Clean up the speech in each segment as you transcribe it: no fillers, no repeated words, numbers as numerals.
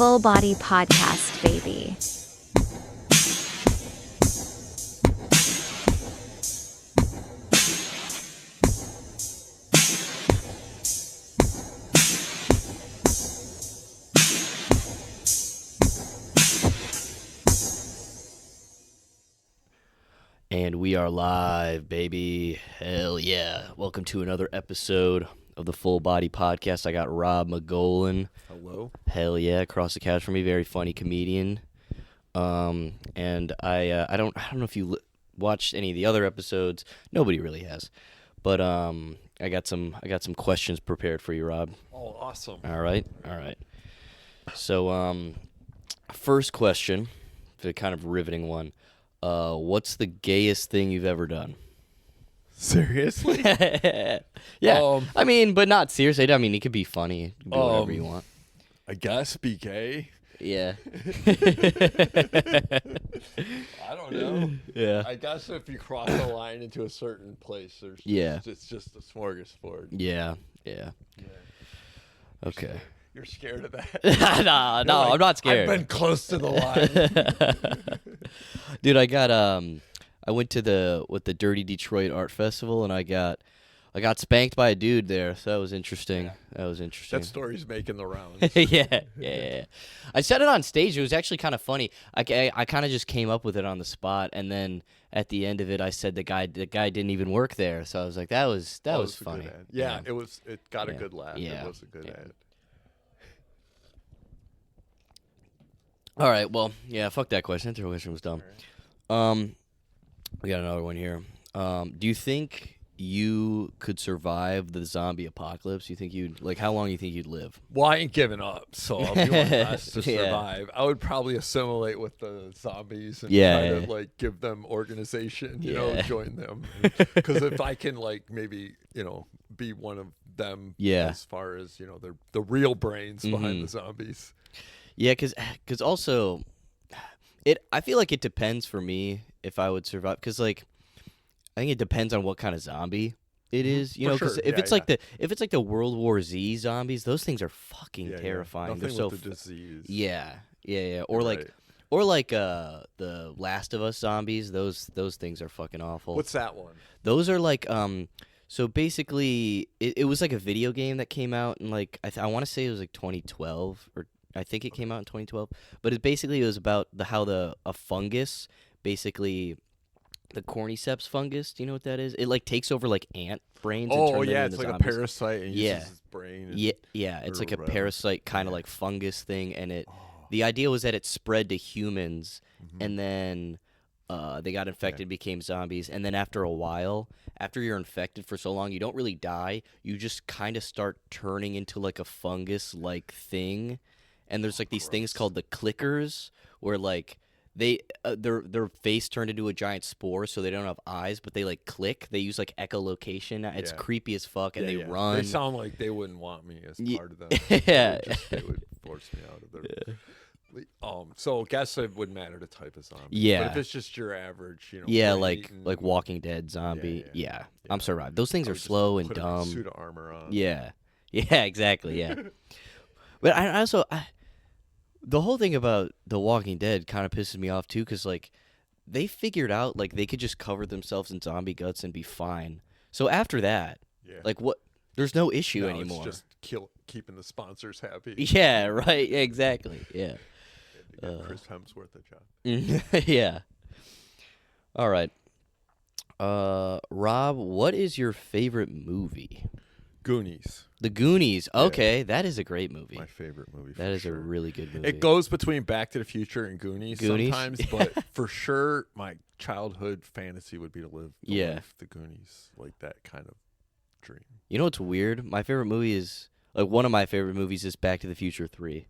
Full Body Podcast, baby. And we are live, baby. Hell yeah. Welcome to another episode of the Full Body Podcast. I got Rob Magolan. Hello. Hell yeah, across the couch from me, very funny comedian. And I don't know if you watched any of the other episodes. Nobody really has. But I got some questions prepared for you, Rob. Oh, awesome. All right. So first question, the kind of riveting one. What's the gayest thing you've ever done? Seriously? Yeah. I mean, but not seriously. I mean, it could be funny. It could be whatever you want. I guess be gay. Yeah. I don't know. Yeah. I guess if you cross the line into a certain place, it's just a smorgasbord. Yeah. Okay. You're scared of that? No, I'm not scared. I've been close to the line. Dude, I went to the Dirty Detroit Art Festival, and I got spanked by a dude there, so that was interesting. That story's making the rounds. Yeah. I said it on stage. It was actually kind of funny. I kind of just came up with it on the spot, and then at the end of it, I said the guy didn't even work there. So I was like, that was funny. Yeah, it got a good laugh. Yeah. It was a good ad. All right, well, yeah, fuck that question. That question was dumb. We got another one here. Do you think you could survive the zombie apocalypse? You think how long do you think you'd live? Well, I ain't giving up, so I'll do my best to survive. I would probably assimilate with the zombies and try to give them organization, join them. Because if I can maybe be one of them, as far as the real brains behind the zombies. Yeah, because also, I feel like it depends for me if I would survive. Because I think it depends on what kind of zombie it is. Because if it's like the World War Z zombies, those things are fucking terrifying. Nothing They're with the disease. Yeah. Or the Last of Us zombies. Those things are fucking awful. What's that one? Those are so basically it was like a video game that came out in I want to say it was 2012, or I think it came out in 2012. But it was about how a fungus, basically the cordyceps fungus. Do you know what that is? It takes over ant brains. Oh and yeah, it's like zombies. a parasite and uses its brain. It's like a parasite kind of fungus thing, and the idea was that it spread to humans, and then they got infected, became zombies, and then after a while, after you're infected for so long, you don't really die. You just kind of start turning into a fungus-like thing, and there's these things called the clickers, where their face turned into a giant spore, so they don't have eyes, but they click. They use echolocation. It's creepy as fuck, and they run. They sound like they wouldn't want me as part of them. Yeah, they would force me out of their. Yeah. So I guess it wouldn't matter the type of zombie. Yeah. But if it's just your average, like Walking Dead zombie. Yeah. I'm survived. Those things are slow and dumb. Put a suit of armor on. Yeah, exactly. Yeah. But I also the whole thing about The Walking Dead kind of pisses me off too, because they figured out they could just cover themselves in zombie guts and be fine. So after that, what? There's no issue anymore. It's just keeping the sponsors happy. Yeah. Right. Exactly. Yeah. Chris Hemsworth a job. Yeah. All right. Rob, what is your favorite movie? Goonies. The Goonies. Okay, that is a great movie. My favorite movie. That is a really good movie. It goes between Back to the Future and Goonies? Sometimes, but for sure, my childhood fantasy would be to live the Goonies, that kind of dream. You know what's weird? My favorite movie is one of my favorite movies is Back to the Future 3.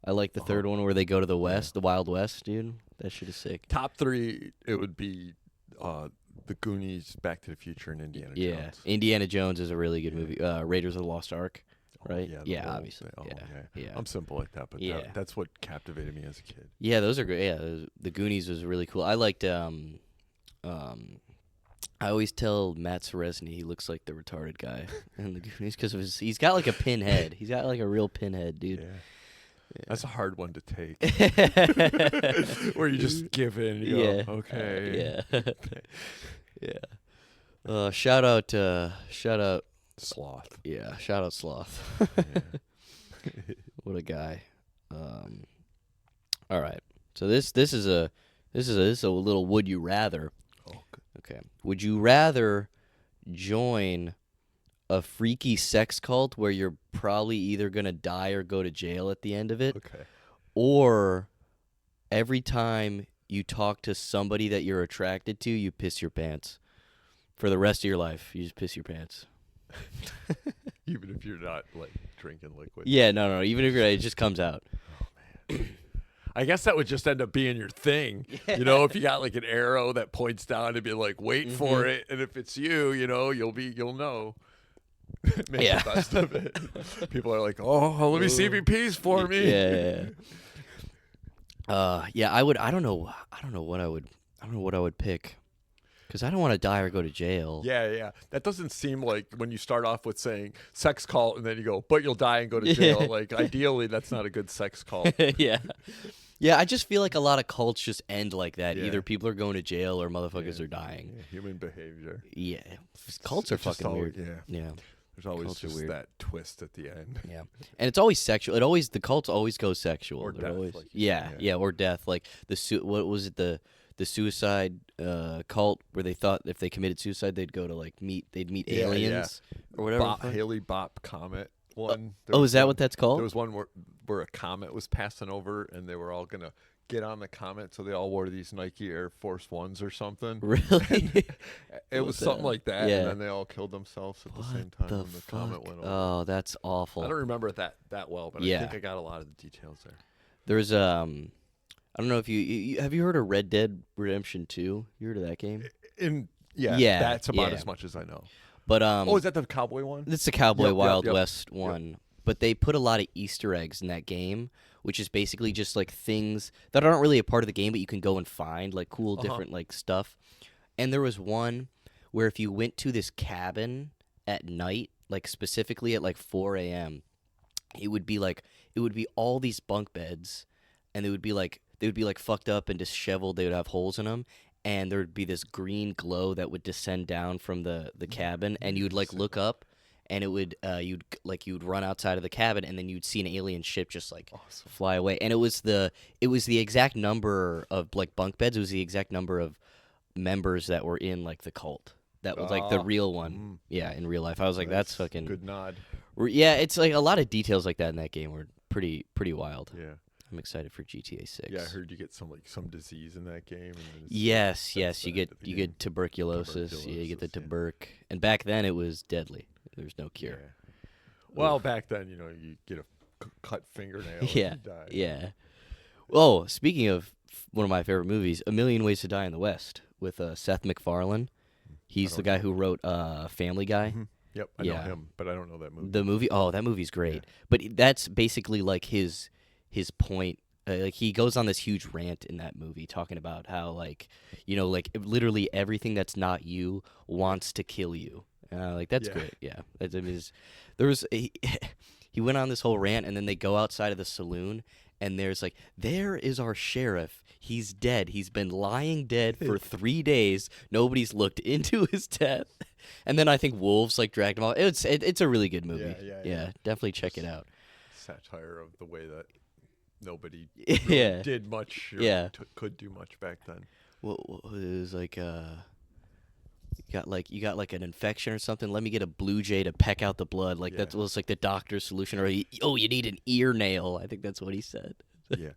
I like the third one where they go to the West, the Wild West, dude. That shit is sick. Top 3, it would be the Goonies, Back to the Future, and Indiana Jones. Yeah, Indiana Jones is a really good movie. Raiders of the Lost Ark, right? Obviously. Yeah. I'm simple like that, but that's what captivated me as a kid. Yeah, those are great. Yeah, the Goonies was really cool. I liked. I always tell Matt Seresny he looks like the retarded guy in the Goonies because he's got a pinhead. He's got a real pinhead, dude. Yeah. That's a hard one to take. Where you just give in. You go, okay. Yeah. Shout out. Sloth. Yeah. Shout out Sloth. What a guy. All right. So this is a little would you rather. Oh, good. Okay. Would you rather join a freaky sex cult where you're probably either going to die or go to jail at the end of it? Okay. Or every time you talk to somebody that you're attracted to, you piss your pants. For the rest of your life, you just piss your pants. Even if you're not, like, drinking liquid. Yeah, no. Even if it just comes out. Oh, man. I guess that would just end up being your thing. You know, if you got like an arrow that points down and be like, wait for it. And if it's you, you know, you'll know. Make the best of it. People are like, oh, let me see if he pees for me. Yeah. I don't know what I would pick. Because I don't want to die or go to jail. Yeah. That doesn't seem like when you start off with saying sex cult and then you go, but you'll die and go to jail. Like, ideally, that's not a good sex cult. Yeah, I just feel like a lot of cults just end like that. Yeah. Either people are going to jail or motherfuckers are dying. Yeah, human behavior. Yeah. Cults are fucking weird. Yeah. There's always Cults are just weird. that twist at the end. Yeah. And it's always sexual. The cults always go sexual. Or death, always, like you said, or death. Like what was it, the suicide cult where they thought if they committed suicide they'd go to like meet aliens or whatever. Haley Bop Comet one. Is that what that's called? There was one where a comet was passing over and they were all gonna get on the comet, so they all wore these Nike Air Force Ones or something. Really? It was something like that, Yeah. and then they all killed themselves at the same time when the comet went over. Oh, that's awful. I don't remember it that well, but I think I got a lot of the details there. There's I don't know if you have you heard of Red Dead Redemption 2? You heard of that game? That's about as much as I know. But is that the cowboy one? It's the Cowboy Wild yep. West one. But they put a lot of Easter eggs in that game, which is basically just like things that aren't really a part of the game, but you can go and find like cool different like stuff. And there was one where if you went to this cabin at night, like specifically at like 4 a.m., it would be all these bunk beds, and they would be like fucked up and disheveled. They would have holes in them, and there would be this green glow that would descend down from the cabin, and you would like look up, and it would you'd run outside of the cabin, and then you'd see an alien ship just like fly away. And it was the exact number of like bunk beds. It was the exact number of members that were in like the cult. That was like the real one. Yeah, in real life. I was like, that's fucking good nod. Yeah, it's like a lot of details like that in that game were pretty wild. Yeah. I'm excited for GTA 6. Yeah, I heard you get some disease in that game. And yes, you get tuberculosis. Yeah, you get the tuberc. And back then it was deadly. There's no cure. Yeah. Well, back then, you get a cut fingernail and you die. Yeah. Oh, speaking of one of my favorite movies, A Million Ways to Die in the West with Seth MacFarlane. He's the guy who wrote Family Guy. Mm-hmm. Yep, I know him, but I don't know that movie. The movie? Oh, that movie's great. Yeah. But that's basically like his point. Like he goes on this huge rant in that movie talking about how like literally everything that's not you wants to kill you. Like that's great. Yeah, he went on this whole rant, and then they go outside of the saloon, and there is our sheriff. He's dead. He's been lying dead for 3 days. Nobody's looked into his death. And then I think wolves like dragged him off. It's a really good movie. Yeah. Definitely check it out. Satire of the way that nobody really did much or could do much back then. Well, it was like you got like an infection or something. Let me get a blue jay to peck out the blood. Like that was like the doctor's solution. Or you need an ear nail. I think that's what he said. Yeah.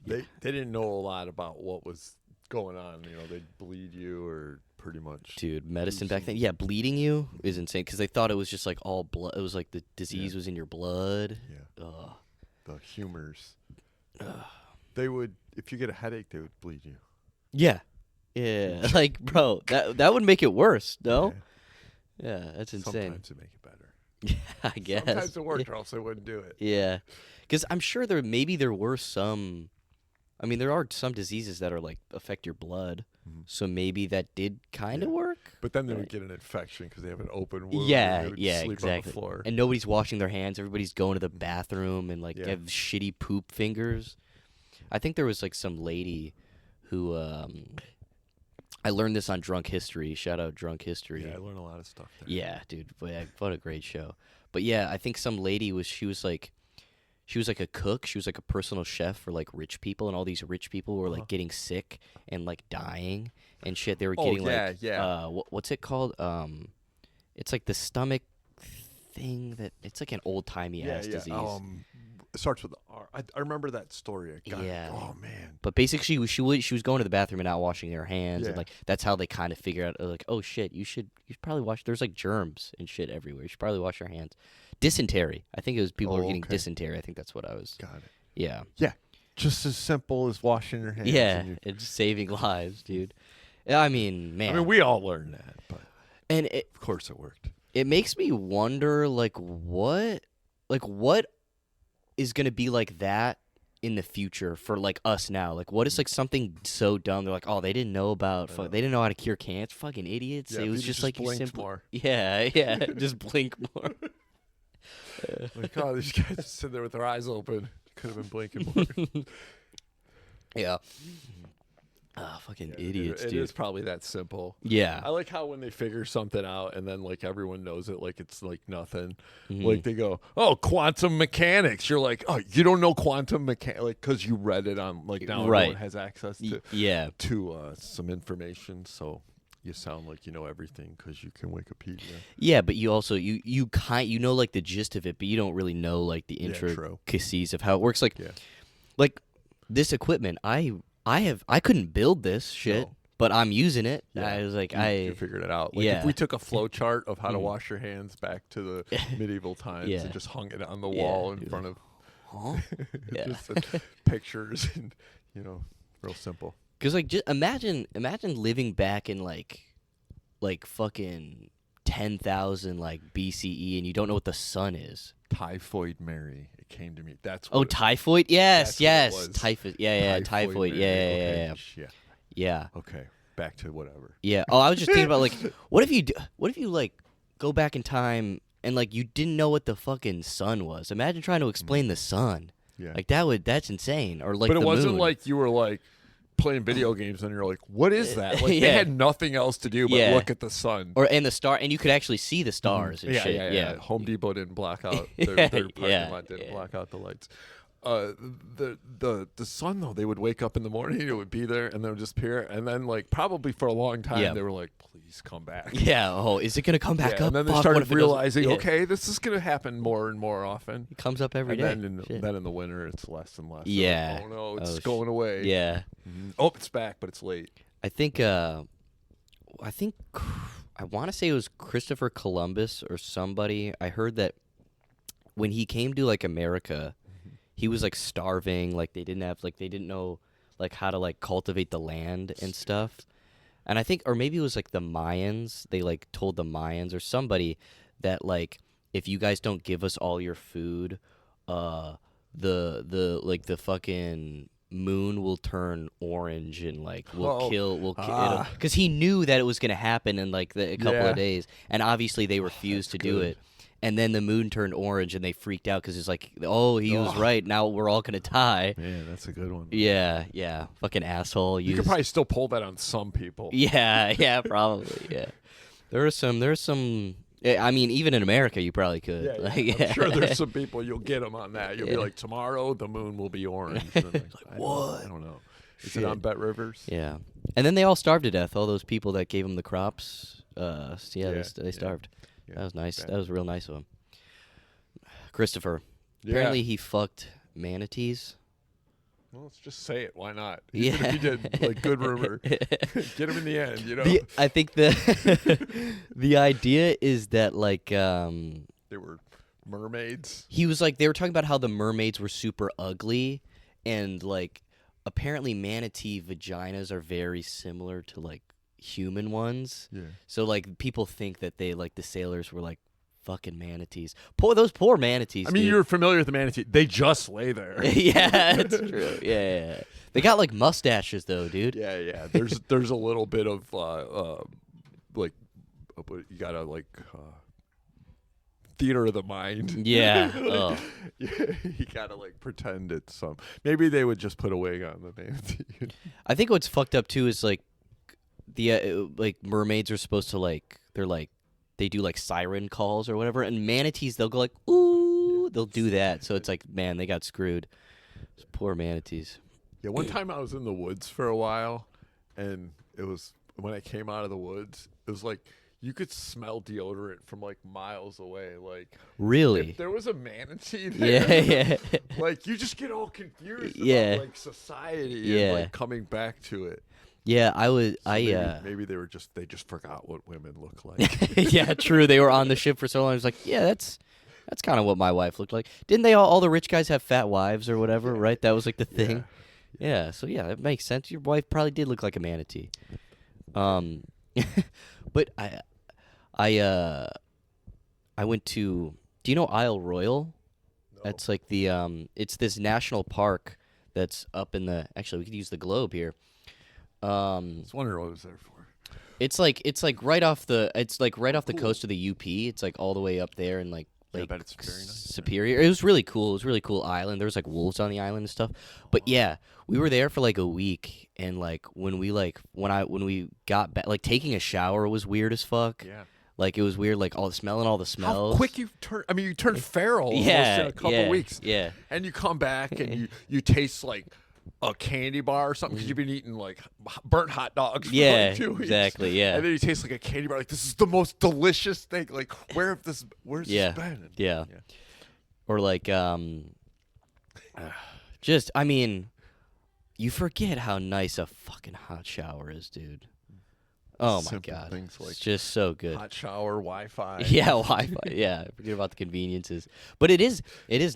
They didn't know a lot about what was going on. They'd bleed you or pretty much. Dude, medicine back then. Yeah, bleeding you is insane because they thought it was just like all blood. It was like the disease was in your blood. Yeah. The humors. They would, if you get a headache, they would bleed you. Yeah. Yeah. Like, bro, that would make it worse, no? Yeah, that's insane. Sometimes it make it better. Yeah, I guess. Sometimes it worked or else they wouldn't do it. Yeah. Because I'm sure there were some. I mean, there are some diseases that are like affect your blood. So maybe that did kind of work. But then they would get an infection because they have an open wound. Yeah, they would yeah, sleep exactly. on the floor. And nobody's washing their hands. Everybody's going to the bathroom and like have shitty poop fingers. I think there was like some lady who I learned this on Drunk History. Shout out Drunk History. Yeah, I learned a lot of stuff there. Yeah, dude. What a great show. But yeah, I think some lady she was like a cook. She was like a personal chef for like rich people, and all these rich people were like getting sick and like dying and shit. They were getting what's it called? It's like the stomach thing that it's like an old timey ass disease. It starts with R. I remember that story. Oh man. But basically, she was going to the bathroom and not washing her hands, and like that's how they kind of figure out like, oh shit, you should probably wash. There's like germs and shit everywhere. You should probably wash your hands. Dysentery. I think it was people were getting dysentery. I think that's what I was. Got it. Yeah. Yeah. Just as simple as washing your hands. Yeah, it's saving lives, dude. I mean, man. I mean, we all learned that, but of course it worked. It makes me wonder, like what is gonna be like that in the future for like us now? Like, what is like something so dumb? They're like, oh, they didn't know about. They didn't know how to cure cancer. Fucking idiots. Yeah, it was just like you simply. More. Yeah, just blink more. Like, oh, these guys just sit there with their eyes open. Could have been blinking more. Yeah. Fucking idiots, dude. It is probably that simple. Yeah. I like how when they figure something out and then like everyone knows it, like it's like nothing. Like they go, oh, quantum mechanics. You're like, oh, you don't know quantum mechanics, like because you read it on like now everyone has access to some information. So you sound like you know everything because you can Wikipedia. Yeah, but you also you know like the gist of it, but you don't really know like the intricacies of how it works. Like this equipment, I couldn't build this shit, but I'm using it. Yeah. I was like, you figured it out. Like if we took a flow chart of how to wash your hands back to the medieval times and just hung it on the wall in front of just pictures and real simple. Because like just imagine living back in like fucking 10,000 like BCE and you don't know what the sun is. Typhoid Mary. It came to me. That's what typhoid? Yes. Typhoid. Typhoid. Yeah. Yeah. Okay. Back to whatever. Yeah. Oh, I was just thinking about like what if you like go back in time and like you didn't know what the fucking sun was. Imagine trying to explain the sun. Yeah. Like that's insane. Or like but it the wasn't moon. like you were like playing video games and you're like, what is that? Like they had nothing else to do but look at the sun and the star, and you could actually see the stars and shit. Yeah. Home Depot didn't block out their parking lot didn't block out the lights. The sun though, they would wake up in the morning, it would be there, and they would just appear, and then like probably for a long time they were like, please come back. Yeah. Oh, is it gonna come back up? And then they started realizing, okay, this is gonna happen more and more often. It comes up every day. Then in the winter, it's less and less. Yeah. Like, oh no, it's going away. Yeah. Oh, it's back, but it's late. I think I want to say it was Christopher Columbus or somebody. I heard that when he came to like America, he was like starving. Like they didn't know like how to like cultivate the land and stuff. And I think, or maybe it was like the Mayans. They like told the Mayans or somebody that like if you guys don't give us all your food, the fucking moon will turn orange and like we'll kill because he knew that it was gonna happen in like a couple of days, and obviously they refused to do it. And then the moon turned orange, and they freaked out because it's like, oh, he was right. Now we're all gonna die. Man, that's a good one. Yeah, fucking asshole. You could probably still pull that on some people. Yeah, probably. Yeah, there's some. I mean, even in America, you probably could. Yeah. I'm sure there's some people you'll get them on that. You'll be like, tomorrow the moon will be orange. And like, what? I don't know. Is it on Bet Rivers? Yeah, and then they all starved to death. All those people that gave them the crops. They starved. Yeah, that was nice. That was real nice of him. Christopher. Yeah. Apparently he fucked manatees. Well, let's just say it. Why not? Yeah. He did. Like, good rumor. Get him in the end, I think the idea is that, like... they were mermaids. He was like... They were talking about how the mermaids were super ugly. And, like, apparently manatee vaginas are very similar to, like, human ones. Yeah. So like people think that they like the sailors were like fucking manatees. Those poor manatees. I mean, dude. You're familiar with the manatee. They just lay there. Yeah, that's true. Yeah. They got like mustaches though, dude. Yeah. There's a little bit of like you gotta like theater of the mind. Yeah. Oh. You gotta like pretend it's some. Maybe they would just put a wig on the manatee. I think what's fucked up too is like the like mermaids are supposed to like they do like siren calls or whatever, and manatees they'll go like ooh, they'll do that. So it's like, man, they got screwed. Those poor manatees. Yeah, one time I was in the woods for a while, and it was when I came out of the woods, it was like you could smell deodorant from like miles away. Like, really? If there was a manatee there, Yeah. like you just get all confused Yeah. about like society Yeah. and like coming back to it. Yeah, Maybe they just forgot what women look like. Yeah, true. They were on the ship for so long. I was like, yeah, that's kind of what my wife looked like. Didn't they all the rich guys have fat wives or whatever, right? That was like the thing. Yeah, so yeah, it makes sense. Your wife probably did look like a manatee. But I went to, do you know Isle Royale? No. That's like the it's this national park that's up in the, actually we could use the globe here. I was wondering what it was there for. It's like right off the coast of the UP. It's like all the way up there and like I bet it's very nice. Superior. It was really cool. It was a really cool island. There was like wolves on the island and stuff. But yeah, we were there for like a week, and like when we got back, like taking a shower was weird as fuck. Yeah. Like it was weird, like all the smells. How quick you turn! I mean, you turn feral almost in a couple weeks. Yeah. And you come back and you taste like a candy bar or something because you've been eating like burnt hot dogs for like 2 weeks. Exactly. Yeah. And then you taste like a candy bar. Like, this is the most delicious thing. Like, where's this been? Yeah. Or like just, I mean, you forget how nice a fucking hot shower is, dude. Oh my Simple god, things like it's just so good. Hot shower, Wi-Fi. Yeah, Wi-Fi. Yeah, forget about the conveniences. But it is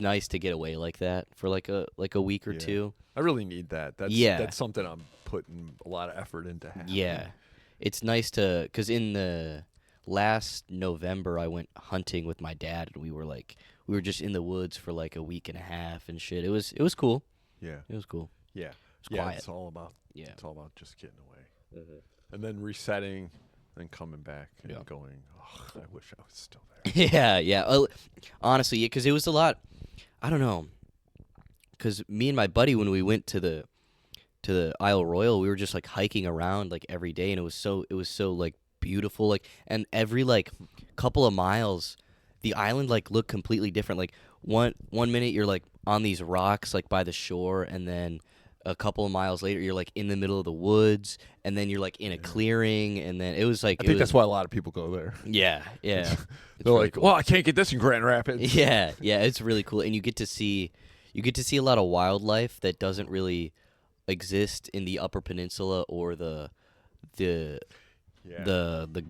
nice to get away like that for like a week or two. I really need that. That's something I'm putting a lot of effort into having. Yeah, it's nice to, because in the last November I went hunting with my dad, and we were just in the woods for like a week and a half and shit. It was cool. Yeah, it was cool. Yeah, quiet. It's all about just getting away. Mm-hmm. And then resetting, then coming back and going, oh, I wish I was still there. Yeah. Honestly, because it was a lot. I don't know. Because me and my buddy, when we went to the Isle Royale, we were just like hiking around like every day, and it was so like beautiful. Like, and every like couple of miles, the island like looked completely different. Like one minute you're like on these rocks like by the shore, and then a couple of miles later you're like in the middle of the woods, and then you're like in a clearing, and then it was like I think that's why a lot of people go there. Yeah. They're really like, cool. well, I can't get this in Grand Rapids. Yeah, it's really cool, and you get to see a lot of wildlife that doesn't really exist in the Upper Peninsula or the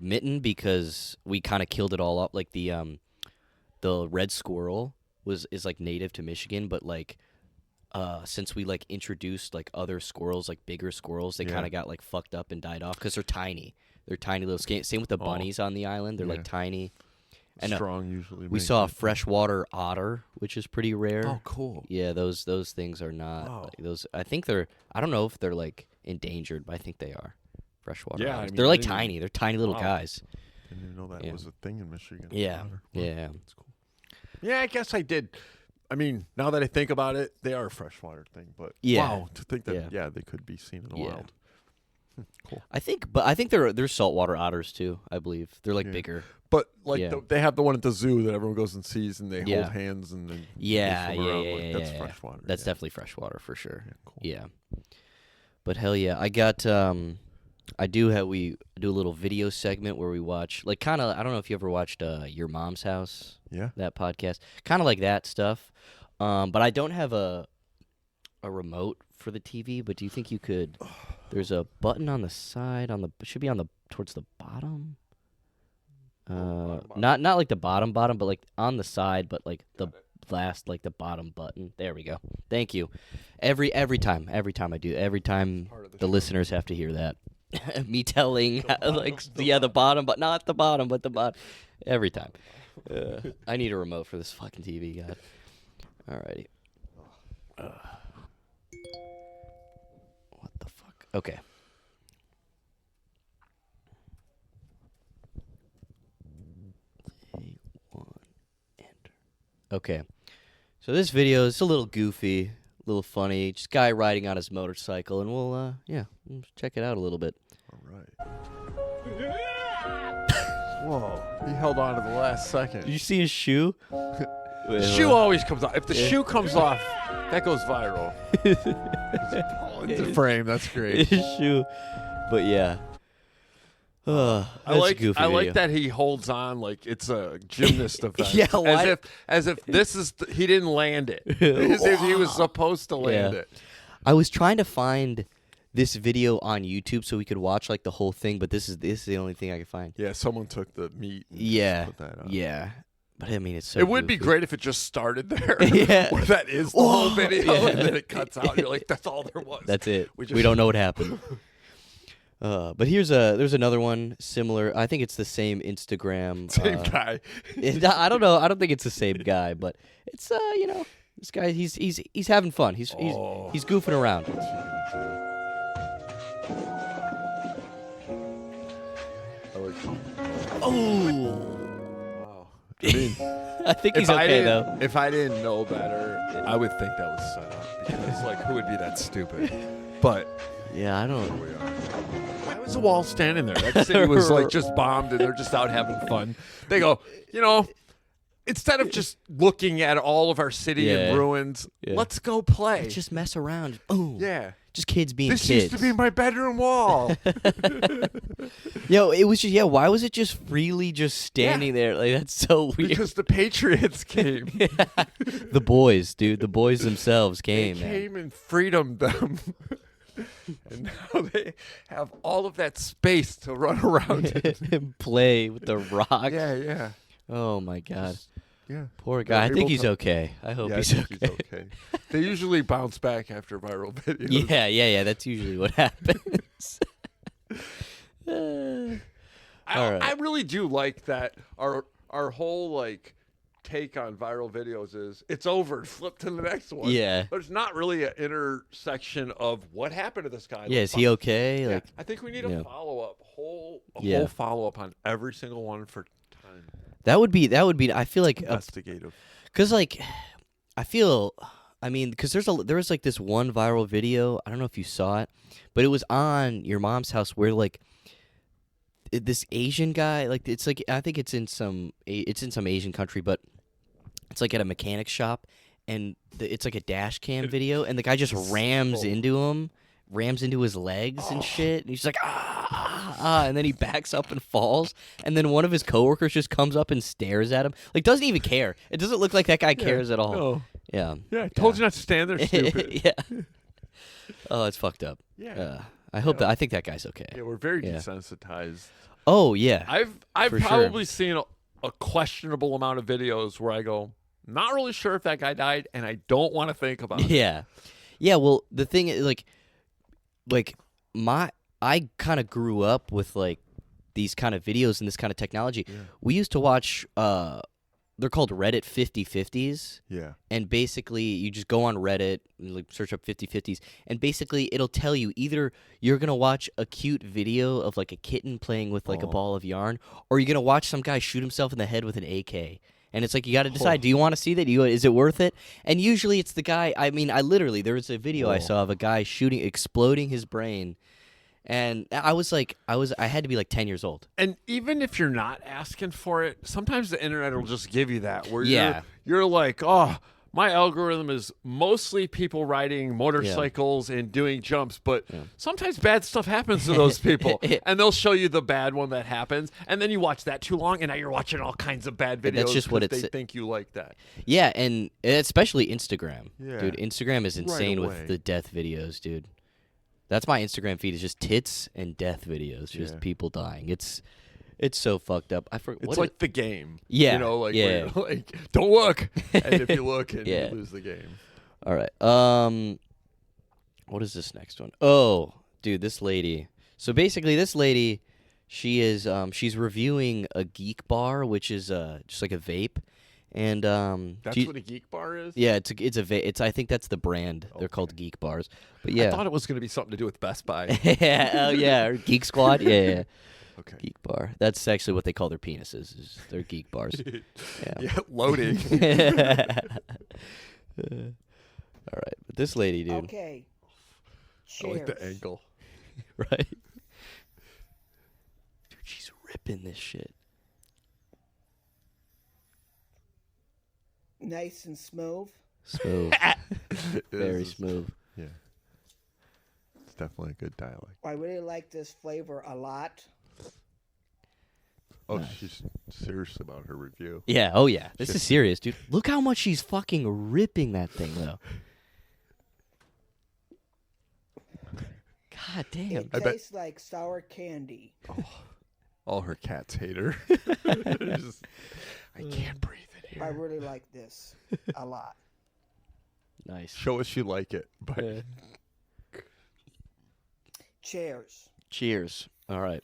Mitten, because we kind of killed it all up. Like the red squirrel is like native to Michigan, but like since we like introduced like other squirrels, like bigger squirrels, they kind of got like fucked up and died off because they're tiny. They're tiny little same with the bunnies on the island. They're like tiny. And strong usually. We saw a freshwater otter, which is pretty rare. Oh, cool. Yeah, those things are not like, those. I think they're. I don't know if they're like endangered, but I think they are. Freshwater. Yeah, otters. I mean, they're like tiny. They're tiny little guys. Didn't even know that was a thing in Michigan. Yeah, yeah. That's cool. Yeah, I guess I did. I mean, now that I think about it, they are a freshwater thing. But wow, to think that they could be seen in the wild. Cool. I think they're saltwater otters too. I believe they're like bigger. But like they have the one at the zoo that everyone goes and sees, and they hold hands and then that's freshwater. That's definitely freshwater for sure. Yeah, cool. Yeah. But hell yeah, I got we do a little video segment where we watch like kind of, I don't know if you ever watched Your Mom's House. Yeah. That podcast. Kind of like that stuff. But I don't have a remote for the TV, but do you think you could? There's a button on the side should be towards the bottom. Not like the bottom, but like on the side, but like the last, like the bottom button. There we go. Thank you. Every time I do, the listeners have to hear that. Me telling the bottom, but not the bottom, but the bottom. Every time. I need a remote for this fucking TV, God. Alrighty. Okay. Okay. So this video is a little goofy, a little funny. Just guy riding on his motorcycle, and we'll check it out a little bit. All right. Whoa! He held on to the last second. Did you see his shoe? The shoe always comes off. If the shoe comes off, that goes viral. Into frame. That's great. His shoe, but yeah. That's I like a goofy video. that he holds on like it's a gymnast event. Yeah, why? As if this is he didn't land it. As if he was supposed to land it. I was trying to find this video on YouTube so we could watch like the whole thing, but this is the only thing I could find. Yeah, someone took the meat. And Yeah, put that on. yeah. But I mean, it's so. It would be goofy. gret if it just started there. Yeah. Where that is the whole video, Yeah. and then it cuts out. And you're like, that's all there was. That's it. We We don't know what happened. But there's another one similar. I think it's the same Instagram. Same guy. I don't know. I don't think it's the same guy, but it's this guy he's having fun. He's goofing around. Oh. Wow. I mean, I think he's okay though. If I didn't know better, I would think that was set up because, like, who would be that stupid? But Yeah, I don't. we are. Why was the wall standing there? That city was like just bombed, and they're just out having fun. They go, instead of just looking at all of our city in ruins, let's go play. Let's just mess around. Boom. Yeah. Just kids being This kids. used to be my bedroom wall. Yo, it was just why was it just freely just standing there? Like that's so weird. Because the Patriots came. The boys, dude. The boys themselves came. They came and freedomed them. And now they have all of that space to run around in. And play with the rock. Yeah. Oh my god. Yeah. Poor guy. I think able he's to- okay. I hope Yeah, I he's think okay. he's okay. They usually bounce back after viral videos. Yeah. That's usually what happens. I really do like that our whole like take on viral videos is it's over, flip to the next one. Yeah. There's not really an intersection of what happened to this guy. Yeah, is he okay? Yeah, Like I think we need a follow-up, whole Yeah. follow-up on every single one for time. that would be I feel like Investigative. cuz like because there was like this one viral video. I don't know if you saw it, but it was on your mom's house where like this Asian guy, like it's like I think it's in some Asian country, but it's like at a mechanic shop, and it's like a dash cam video, and the guy just rams into his legs and shit, and he's like and then he backs up and falls, and then one of his coworkers just comes up and stares at him, like doesn't even care. It doesn't look like that guy cares at all. No. Yeah. Yeah, I told you not to stand there, stupid. Yeah. Oh, it's fucked up. Yeah. I think that guy's okay. Yeah, we're very desensitized. Oh yeah. I've For probably seen a questionable amount of videos where I go, not really sure if that guy died, and I don't want to think about it. Yeah. Yeah, well, the thing is, I kind of grew up with, like, these kind of videos and this kind of technology. Yeah. We used to watch, they're called Reddit 50/50s. Yeah. And basically, you just go on Reddit, and like search up 50/50s, and basically, it'll tell you either you're going to watch a cute video of, like, a kitten playing with, like, a ball of yarn, or you're going to watch some guy shoot himself in the head with an AK. And it's like, you got to decide, do you want to see that? Is it worth it? And usually it's the guy, I mean, there was a video I saw of a guy exploding his brain. And I was like, I had to be like 10 years old. And even if you're not asking for it, sometimes the internet will just give you that where Yeah. you're like, oh, my algorithm is mostly people riding motorcycles and doing jumps, but sometimes bad stuff happens to those people. And they'll show you the bad one that happens, and then you watch that too long, and now you're watching all kinds of bad videos. That's just what they think you like that. Yeah, and especially Instagram. Yeah. Dude, Instagram is insane with the death videos, dude. That's my Instagram feed, is just tits and death videos, just people dying. It's so fucked up. It's like the game. Yeah. You know, like, where you're like, don't look. And if you look, and you lose the game. All right. What is this next one? Oh, dude, this lady. So basically, this lady, she is she's reviewing a Geek Bar, which is just like a vape, And That's what a geek bar is? Yeah, it's I think that's the brand. They're called geek bars. But yeah. I thought it was going to be something to do with Best Buy. Yeah, yeah, or Geek Squad. Yeah. Okay. Geek bar. That's actually what they call their penises. Is they're geek bars. Yeah, loading. All right, but this lady, dude. Okay. I like the angle. Right? Dude, she's ripping this shit. Nice and smooth. Smooth. Very smooth. Yeah. It's definitely a good dialect. I really like this flavor a lot. Oh, she's serious about her review. Yeah, oh yeah. This is serious, dude. Look how much she's fucking ripping that thing, though. God damn. It tastes like sour candy. Oh, all her cats hate her. I can't breathe in here. I really like this a lot. Nice. Show us you like it. But Cheers. Cheers. All right.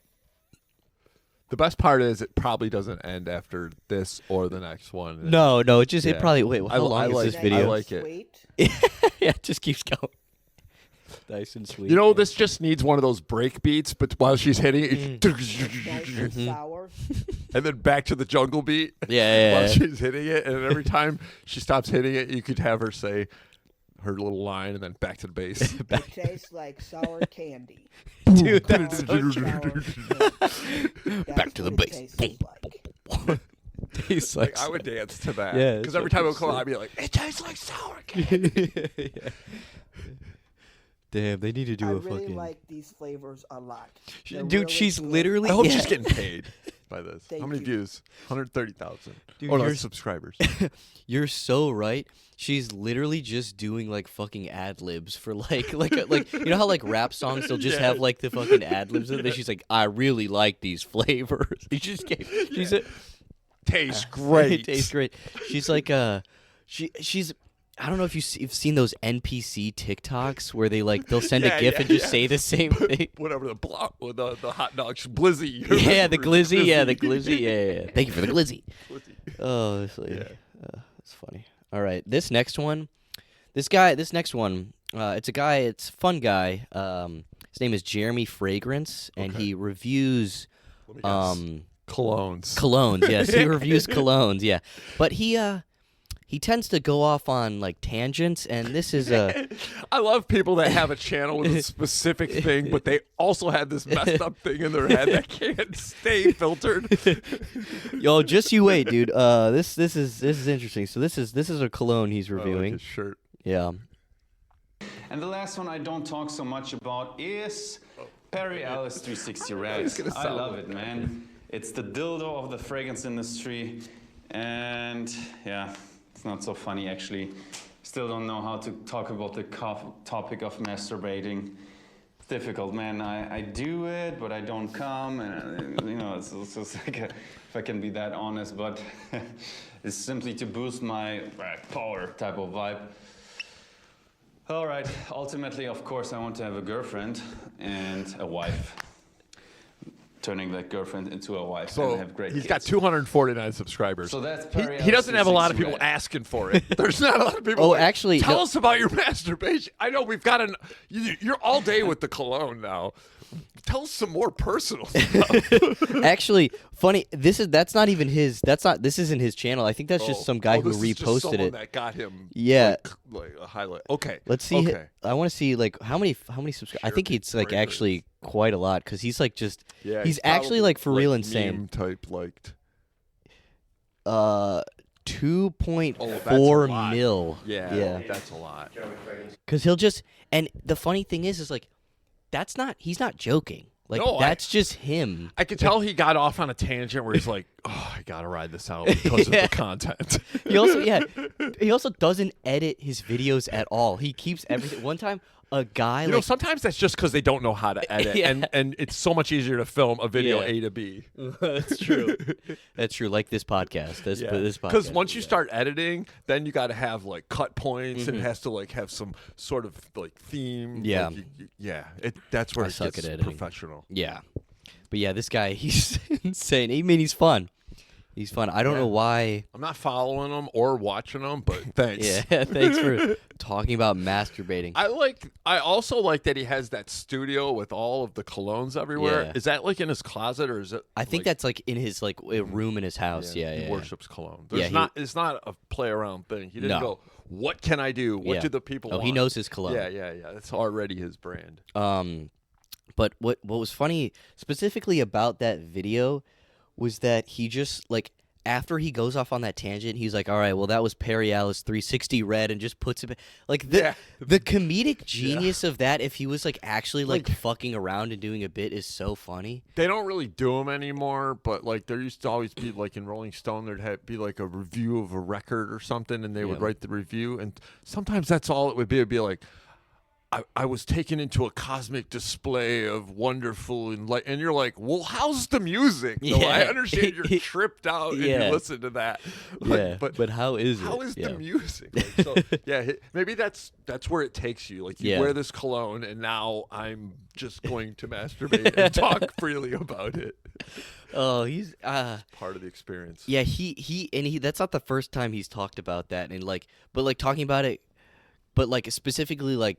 the best part is it probably doesn't end after this or the next one. No, it just it Yeah. probably wait. How long is this video? I like it. Sweet. Yeah, it just keeps going. Nice and sweet. You know, this just needs one of those break beats, but while she's hitting it, Nice and sour. and then back to the jungle beat Yeah. while she's hitting it. And every time she stops hitting it, you could have her say her little line and then back to the bass. It tastes like sour candy. Dude, that's Sour, so sour true. candy. Back to the That's what bass. it tastes like. Tastes Like, I would dance to that. Yeah, Because it's every time it would fucking come out, I'd be like, it tastes like sour candy. Yeah. Damn, they need to do I a really fucking. like these flavors a lot. They're Dude, really she's good. literally. I hope yeah. she's getting paid by this. Thank How many you. views? 130,000. Dude, Oh, no, you're- subscribers. You're so right. She's literally just doing like fucking ad libs for like you know how like rap songs they'll just have like the fucking ad libs in it. She's like, I really like these flavors. She's a, Tastes great. It tastes great. She's like she's I don't know if you've seen those NPC TikToks where they'll send Yeah, a GIF yeah, and just yeah. say the same thing. Whatever the block, the hot dogs, Blizzy. Yeah, the glizzy. Yeah, the glizzy. Yeah. Thank you for the glizzy. Oh, this lady. Yeah. That's funny. All right, this next one, it's a fun guy. His name is Jeremy Fragrance, and he reviews Let me guess. Colognes. colognes. Yes, he reviews colognes. Yeah, but he tends to go off on like tangents, and this is a I love people that have a channel with a specific thing, but they also have this messed up thing in their head that can't stay filtered. yo. Just you wait, dude. This is interesting. So this is a cologne he's I like reviewing. his shirt. Yeah. And the last one I don't talk so much about is Perry Ellis 360 Rags. gonna I sound love like it, man. It's the dildo of the fragrance industry. And yeah, it's not so funny actually. Still don't know how to talk about the topic of masturbating. It's difficult, man. I do it, but I don't come. And, you know, it's just like, if I can be that honest, but it's simply to boost my power type of vibe. All right, ultimately, of course, I want to have a girlfriend and a wife. Turning that girlfriend into a wife So and have great he's kids. got 249 subscribers. So that's he, Perry he doesn't Ellis have a lot of 360 people Rags. asking for it. There's not a lot of people. Oh, like, actually, tell no- us about your masturbation. I know we've got you're all day with the cologne now. Tell us some more personal stuff. Actually, funny. That's not even his. This isn't his channel. I think that's just some guy who this is just reposted someone it. that got him. Yeah. like a highlight. Okay. Let's see. Okay. I want to see like how many subscribers. I think Jeremy it's like Fragrance. actually quite a lot because he's like just. Yeah. he's actually probably, like for real meme insane. type liked. 2.4 lot. mil. Yeah. That's a lot. Because he'll just and the funny thing is like he's not joking. Like No, that's just him. I could tell he got off on a tangent where he's like, "Oh, I gotta ride this out because of Yeah. the content." He also doesn't edit his videos at all. He keeps everything. One time, a guy You know, sometimes that's just because they don't know how to edit, Yeah. and it's so much easier to film a video Yeah. A to B. That's true. That's true. Like this podcast. This podcast. Because once you yeah. start editing, then you got to have like cut points, and Mhm. it has to like have some sort of like theme. Yeah. like, that's where I it suck gets at editing. professional. Yeah, but yeah, this guy he's insane. I mean, he's fun. He's fun. I don't know why. I'm not following him or watching him, but thanks. Yeah, thanks for talking about masturbating. I also like that he has that studio with all of the colognes everywhere. Yeah. Is that like in his closet or is it? I think that's like in his like a room in his house. Yeah, He yeah. worships cologne. Yeah, It's not a play around thing. He didn't No. go, what can I do? What Yeah. do the people want? He knows his cologne. Yeah. That's already his brand. But what was funny specifically about that video was that he just like after he goes off on that tangent, he's like, "All right, well that was Perry Alice 360 red," and just puts it like the comedic genius of that. If he was like actually like fucking around and doing a bit is so funny. They don't really do them anymore, but like there used to always be like in Rolling Stone, there'd be like a review of a record or something, and they would write the review, and sometimes that's all it would be. It'd be like, I was taken into a cosmic display of wonderful and you're like, well, how's the music? Yeah. No, I understand you're tripped out and you listen to that. But how is it? How is the music? Like, so maybe that's where it takes you. Like you wear this cologne, and now I'm just going to masturbate and talk freely about it. Oh, he's Part of the experience. Yeah, he that's not the first time he's talked about that, and but talking about it, but like specifically like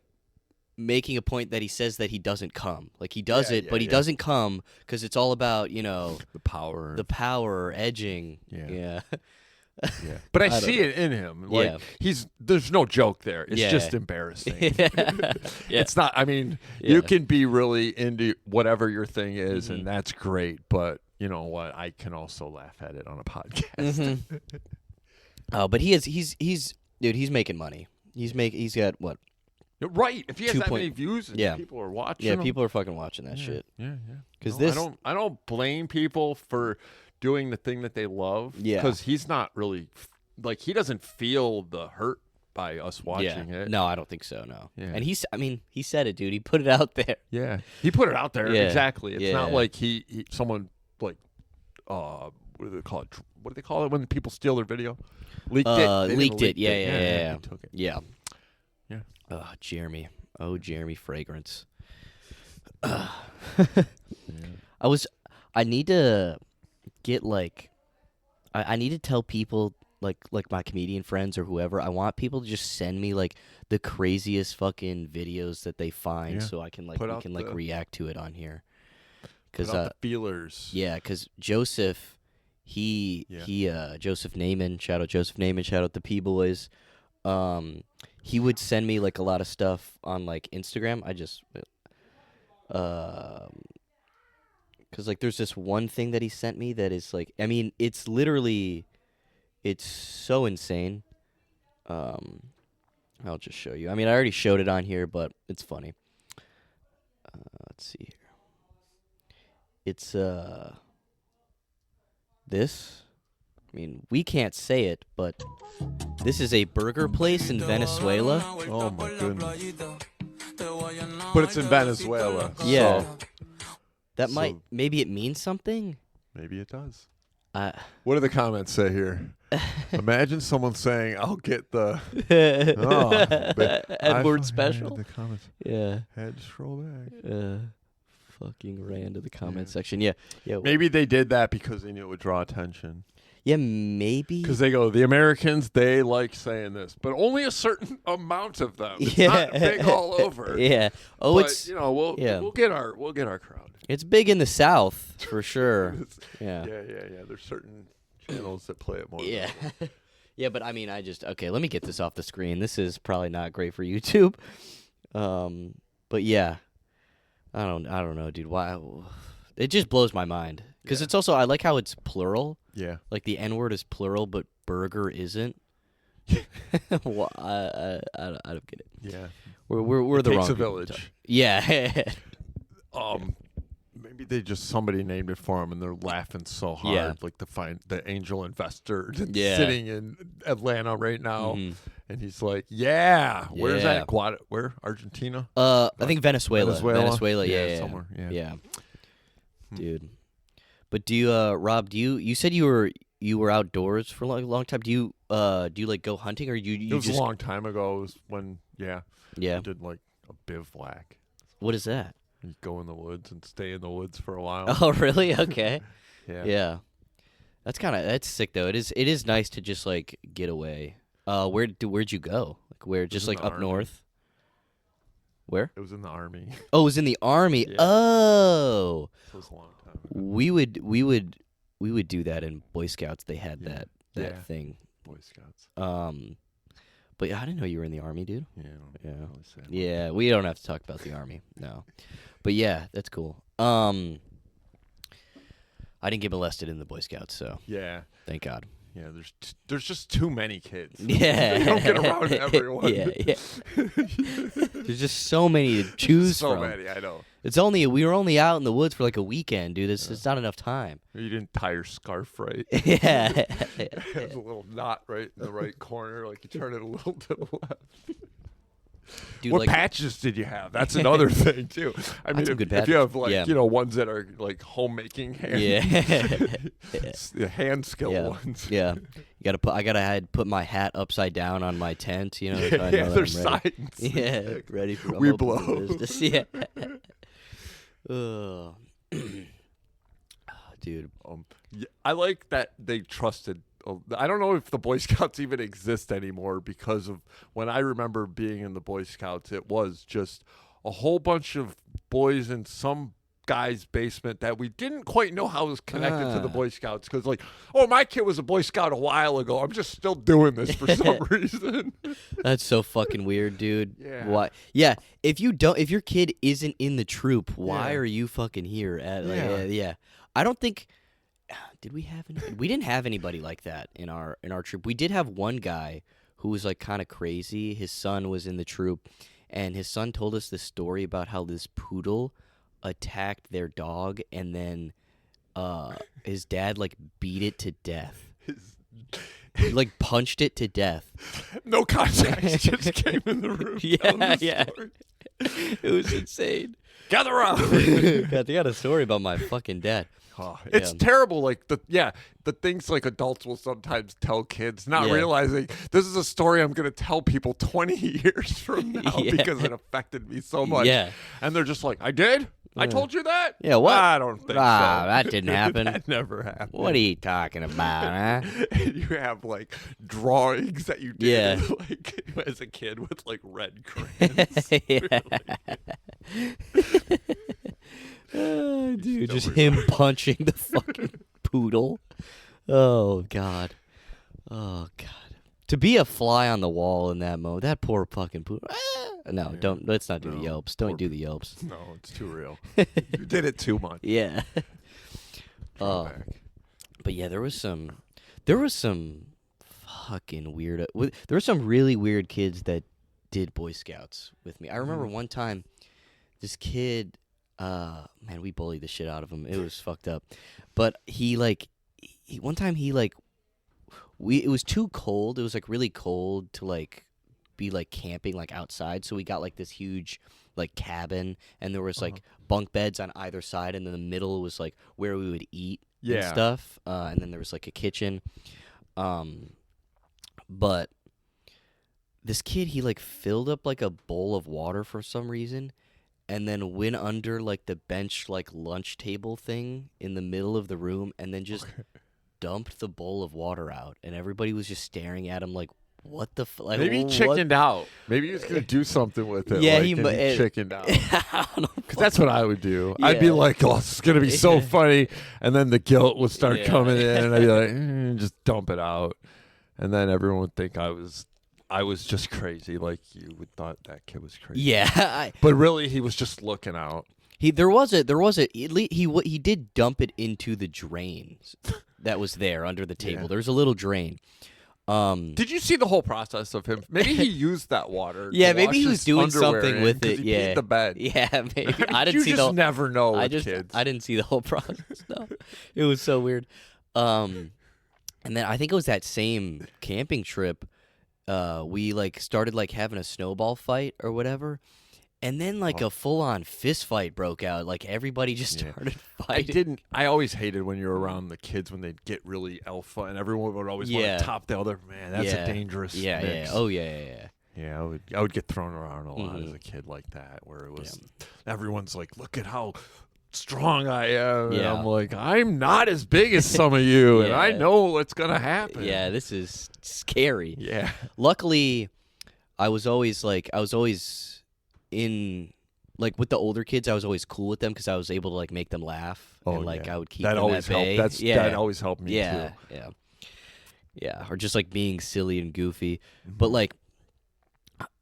making a point that he says that he doesn't come. Like he does it, but he doesn't come because it's all about, the power, edging. Yeah. Yeah. But I see it in him. Like there's no joke there. It's just embarrassing. It's not, I mean, you can be really into whatever your thing is, and that's great, but you know what? I can also laugh at it on a podcast. Oh, but he's making money. He's got what? Right. If he has 2 that point- many views and Yeah. people are watching Yeah, him. people are fucking watching that shit. Yeah. Because I don't blame people for doing the thing that they love. Yeah. Because he's not really like he doesn't feel the hurt by us watching it. No, I don't think so. No. Yeah. And he said it, dude. He put it out there. Yeah. He put it out there. Yeah. Exactly. It's not Yeah. like someone like what do they call it? What do they call it when people steal their video? Leaked it. They didn't Leaked it. leak Yeah. He took it. Yeah. Yeah. Oh, Jeremy. Oh, Jeremy Fragrance. I need to get I need to tell people like my comedian friends or whoever. I want people to just send me like the craziest fucking videos that they find, so I can we can react to it on here. Put out the feelers. Yeah, because Joseph, Joseph Naiman, shout out Joseph Naiman, shout out the P Boys. He would send me like a lot of stuff on like Instagram. I just because like there's this one thing that he sent me that is like, I mean, it's so insane. I'll just show you. I mean, I already showed it on here, but it's funny. Let's see here. It's this. I mean, we can't say it, but this is a burger place in Venezuela. Oh my goodness. But it's in Venezuela. Yeah. So That maybe it means something. maybe it does. What do the comments say here? Imagine someone saying, "I'll get the Edward special." The comments. Yeah. Had to scroll back. Fucking ran to the comment section. Yeah. Maybe they did that because they knew it would draw attention. Yeah, maybe. Because they go, the Americans, they like saying this, but only a certain amount of them. It's not big all over. Yeah. Oh, but, it's we'll get our crowd. It's big in the South for sure. Yeah. Yeah. There's certain channels that play it more. Yeah. Yeah, but I mean, okay, let me get this off the screen. This is probably not great for YouTube. But yeah. I don't know, dude. Why? It just blows my mind. Because it's also, I like how it's plural. Yeah. Like the N word is plural, but burger isn't. Well, I don't get it. Yeah. We're the wrong takes a people to village. talk. Yeah. Maybe they just somebody named it for them and they're laughing so hard. Yeah. Like to find the angel investor that's Yeah. sitting in Atlanta right now. Mhm. And he's like, yeah. Where's Yeah. that? Where? Argentina? I think Venezuela. Venezuela? Yeah. Somewhere. Yeah. Dude. But do you, Rob? You said you were outdoors for a long time. Do you like go hunting or you It was just a long time ago. It was when, I Yeah. did like a bivouac. What is that? You go in the woods and stay in the woods for a while. Oh, really? Okay. Yeah. Yeah. That's sick though. It is nice to just like get away. Where'd you go? Like where? Just like up Army. north. Where? It was in the Army. Oh, it was in the Army. Yeah. Oh. It was a long time ago. We would do that in Boy Scouts. They had that Yeah. thing. Boy Scouts. But yeah, I didn't know you were in the Army, dude. Yeah. Yeah. Really say much. Yeah, we don't have to talk about the Army. No. But yeah, that's cool. I didn't get molested in the Boy Scouts, so Yeah. thank God. Yeah, there's just too many kids. Yeah. You don't get around everyone. Yeah. There's just so many to choose so from. many, I know. We were only out in the woods for like a weekend, dude. It's not enough time. You didn't tie your scarf right. Yeah. There's a little knot right in the right corner, like you turn it a little to the left. Dude, what like, patches did you have? That's another thing too. I mean, some good if you have patches. like Yeah. ones that are like homemaking hand, the hand skill Yeah. ones. Yeah. I gotta put my hat upside down on my tent, so I know that there's I'm ready. signs. Yeah, ready for We I'm open for blow. business. Yeah. Ugh. Dude. Yeah, I like that they trusted. I don't know if the Boy Scouts even exist anymore because of when I remember being in the Boy Scouts, it was just a whole bunch of boys in some guy's basement that we didn't quite know how it was connected to the Boy Scouts because like, oh, my kid was a Boy Scout a while ago. I'm just still doing this for some reason. That's so fucking weird, dude. Yeah. Why? Yeah. If your kid isn't in the troop, why Yeah. are you fucking here? Yeah. Yeah. I don't think. Did we have any? We didn't have anybody like that in our troop. We did have one guy who was like kind of crazy. His son was in the troop, and his son told us this story about how this poodle attacked their dog, and then his dad like beat it to death. He, like punched it to death. No context, just came in the room. Yeah. It was insane. Gather around. God, they got a story about my fucking dad. Oh, it's terrible. Like the things like adults will sometimes tell kids, not Yeah. realizing this is a story I'm going to tell people 20 years from now Yeah. because it affected me so much. Yeah. And they're just like, I did? I told you that? Yeah, what? I don't think so. That didn't happen. That never happened. What are you talking about, huh? And you have like drawings that you did Yeah. like as a kid with like red crayons. Dude, just Don't him punching the fucking poodle. Oh God. To be a fly on the wall in that moment, that poor fucking poodle. No, don't. Let's not do the No, yelps. Don't poor do the yelps. No, it's too real. You did it too much. Yeah. Throwback. But yeah, there was some fucking weird. There were some really weird kids that did Boy Scouts with me. I remember one time, this kid, man, we bullied the shit out of him. It was fucked up. But it was too cold. It was like really cold to like be like camping like outside. So we got like this huge like cabin, and there was like bunk beds on either side, and in the middle was like where we would eat and stuff. And then there was like a kitchen. But this kid, he like filled up like a bowl of water for some reason, and then went under like the bench like lunch table thing in the middle of the room, and then just dumped the bowl of water out, and everybody was just staring at him like, what the like, Maybe he chickened out. Maybe he was going to do something with it. Yeah, like, he and chickened out. I don't know. Because that's what I would do. I'd be Yeah. like, oh, this is going to be so funny. And then the guilt would start Yeah. coming in. And I'd be like, just dump it out. And then everyone would think I was just crazy. Like you would thought that kid was crazy. Yeah. But really, he was just looking out. He did dump it into the drain that was there under the table. Yeah. There's a little drain. Did you see the whole process of him? Maybe he used that water. Yeah, to maybe wash he was his doing underwear something in with 'cause it. He Yeah, peed the bed. Yeah, maybe. I didn't you see just the. never know with kids. I didn't see the whole process. No, it was so weird. And then I think it was that same camping trip. We like started like having a snowball fight or whatever, and then like a full-on fist fight broke out. Like everybody just started fighting. I always hated when you're around the kids when they'd get really alpha and everyone would always want Yeah. to top the other. Man, that's a dangerous Yeah, mix. yeah. Oh yeah. Yeah, I would get thrown around a lot as a kid like that, where it was everyone's like, look at how strong I am. And Yeah. I'm like, I'm not as big as some of you, and I Yeah. know what's gonna happen. Yeah, this is scary. Yeah. Luckily, I was always in, like, with the older kids, I was always cool with them because I was able to, like, make them laugh. Oh, and, like, yeah. I would keep that them always at bay. helped. That always helped me Yeah, too. yeah. Yeah, or just, like, being silly and goofy. But, like,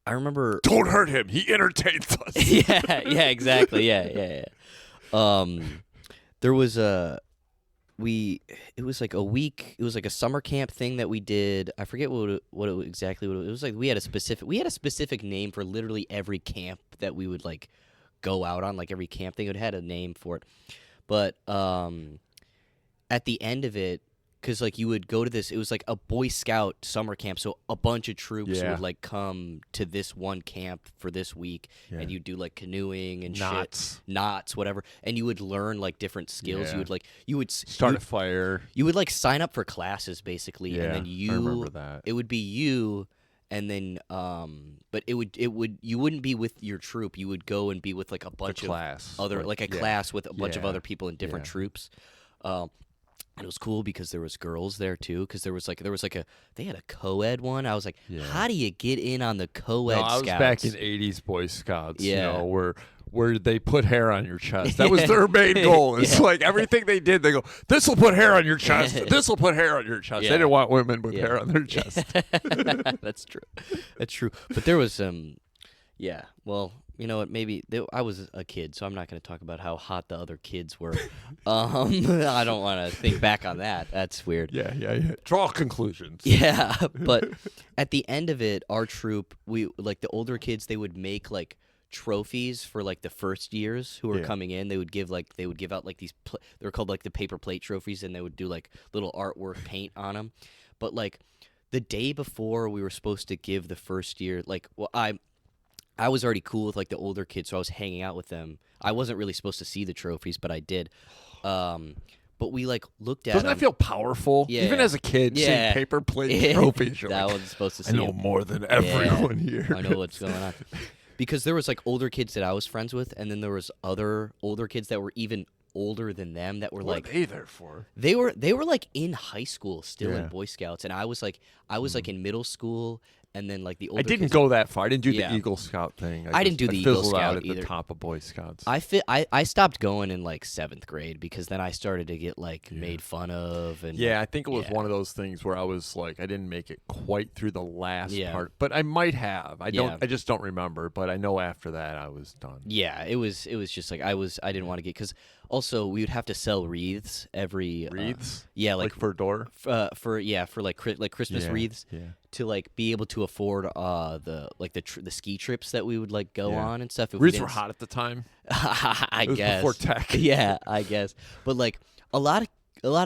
I remember... Don't hurt him. He entertains us. yeah, exactly. Yeah. There was it was like a week. It was like a summer camp thing that we did. I forget exactly what it was like. We had a specific name for literally every camp that we would like go out on. Like every camp thing, it had a name for it. But at the end of it, because like you would go to this, it was like a Boy Scout summer camp, so a bunch of troops would like come to this one camp for this week, and you'd do like canoeing and knots, whatever, and you would learn like different skills. You would Start a fire. You would like sign up for classes basically, and then I remember that. it would be you, and then but it would you wouldn't be with your troop. You would go and be with like a bunch of other like a class with a bunch of other people in different troops. And it was cool because there was girls there too. Because they had a co-ed one. I was like, how do you get in on the co-ed I was scouts? back in '80s Boy Scouts. Yeah. You know, where they put hair on your chest. That was their main goal. It's like everything they did, they go, this will put hair on your chest. This will put hair on your chest. Yeah. They didn't want women with hair on their chest. That's true. But there was yeah. Well, you know what? Maybe I was a kid, so I'm not going to talk about how hot the other kids were. I don't want to think back on that. That's weird. Yeah. Draw conclusions. Yeah, but at the end of it, our troop, we like the older kids, they would make like trophies for like the first years who were coming in. They would give out like these they were called like the paper plate trophies, and they would do like little artwork paint on them. But like the day before we were supposed to give the first year, like, well, I was already cool with like the older kids, so I was hanging out with them. I wasn't really supposed to see the trophies, but I did. But we like looked at. Doesn't that feel powerful? Yeah. Even as a kid, seeing paper plate trophies. That one's supposed to see. I know more than everyone here. I know what's going on. Because there was like older kids that I was friends with, and then there was other older kids that were even older than them that were What like are they there for? they were like in high school still in Boy Scouts, and I was like in middle school. And then, like, the older I didn't kids, go that far. I didn't do the Eagle Scout thing. I didn't do the Eagle fizzled Scout out at either. the top of Boy Scouts. I stopped going in, like, 7th grade because then I started to get, like, made fun of. And I think it was one of those things where I was like, I didn't make it quite through the last part, but I might have. I just don't remember. But I know after that I was done. Yeah, it was just like I didn't want to get, because also we would have to sell wreaths every Wreaths? like for a door? for like Christmas wreaths to like be able to afford the ski trips that we would like go on and stuff. Wreaths were hot at the time. I It was guess before tech. Yeah, I guess. But like a lot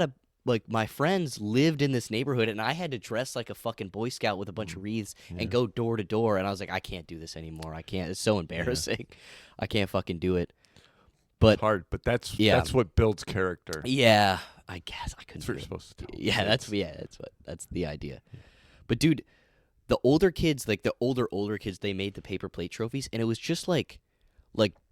of like my friends lived in this neighborhood, and I had to dress like a fucking Boy Scout with a bunch of wreaths and go door to door, and I was like, I can't do this anymore. I can't. It's so embarrassing. I can't fucking do it. But It's hard, but that's what builds character. yeah, I guess I couldn't. That's what do you're it. supposed to do. Yeah, that's the idea. But dude, the older kids, like the older kids, they made the paper plate trophies, and it was just like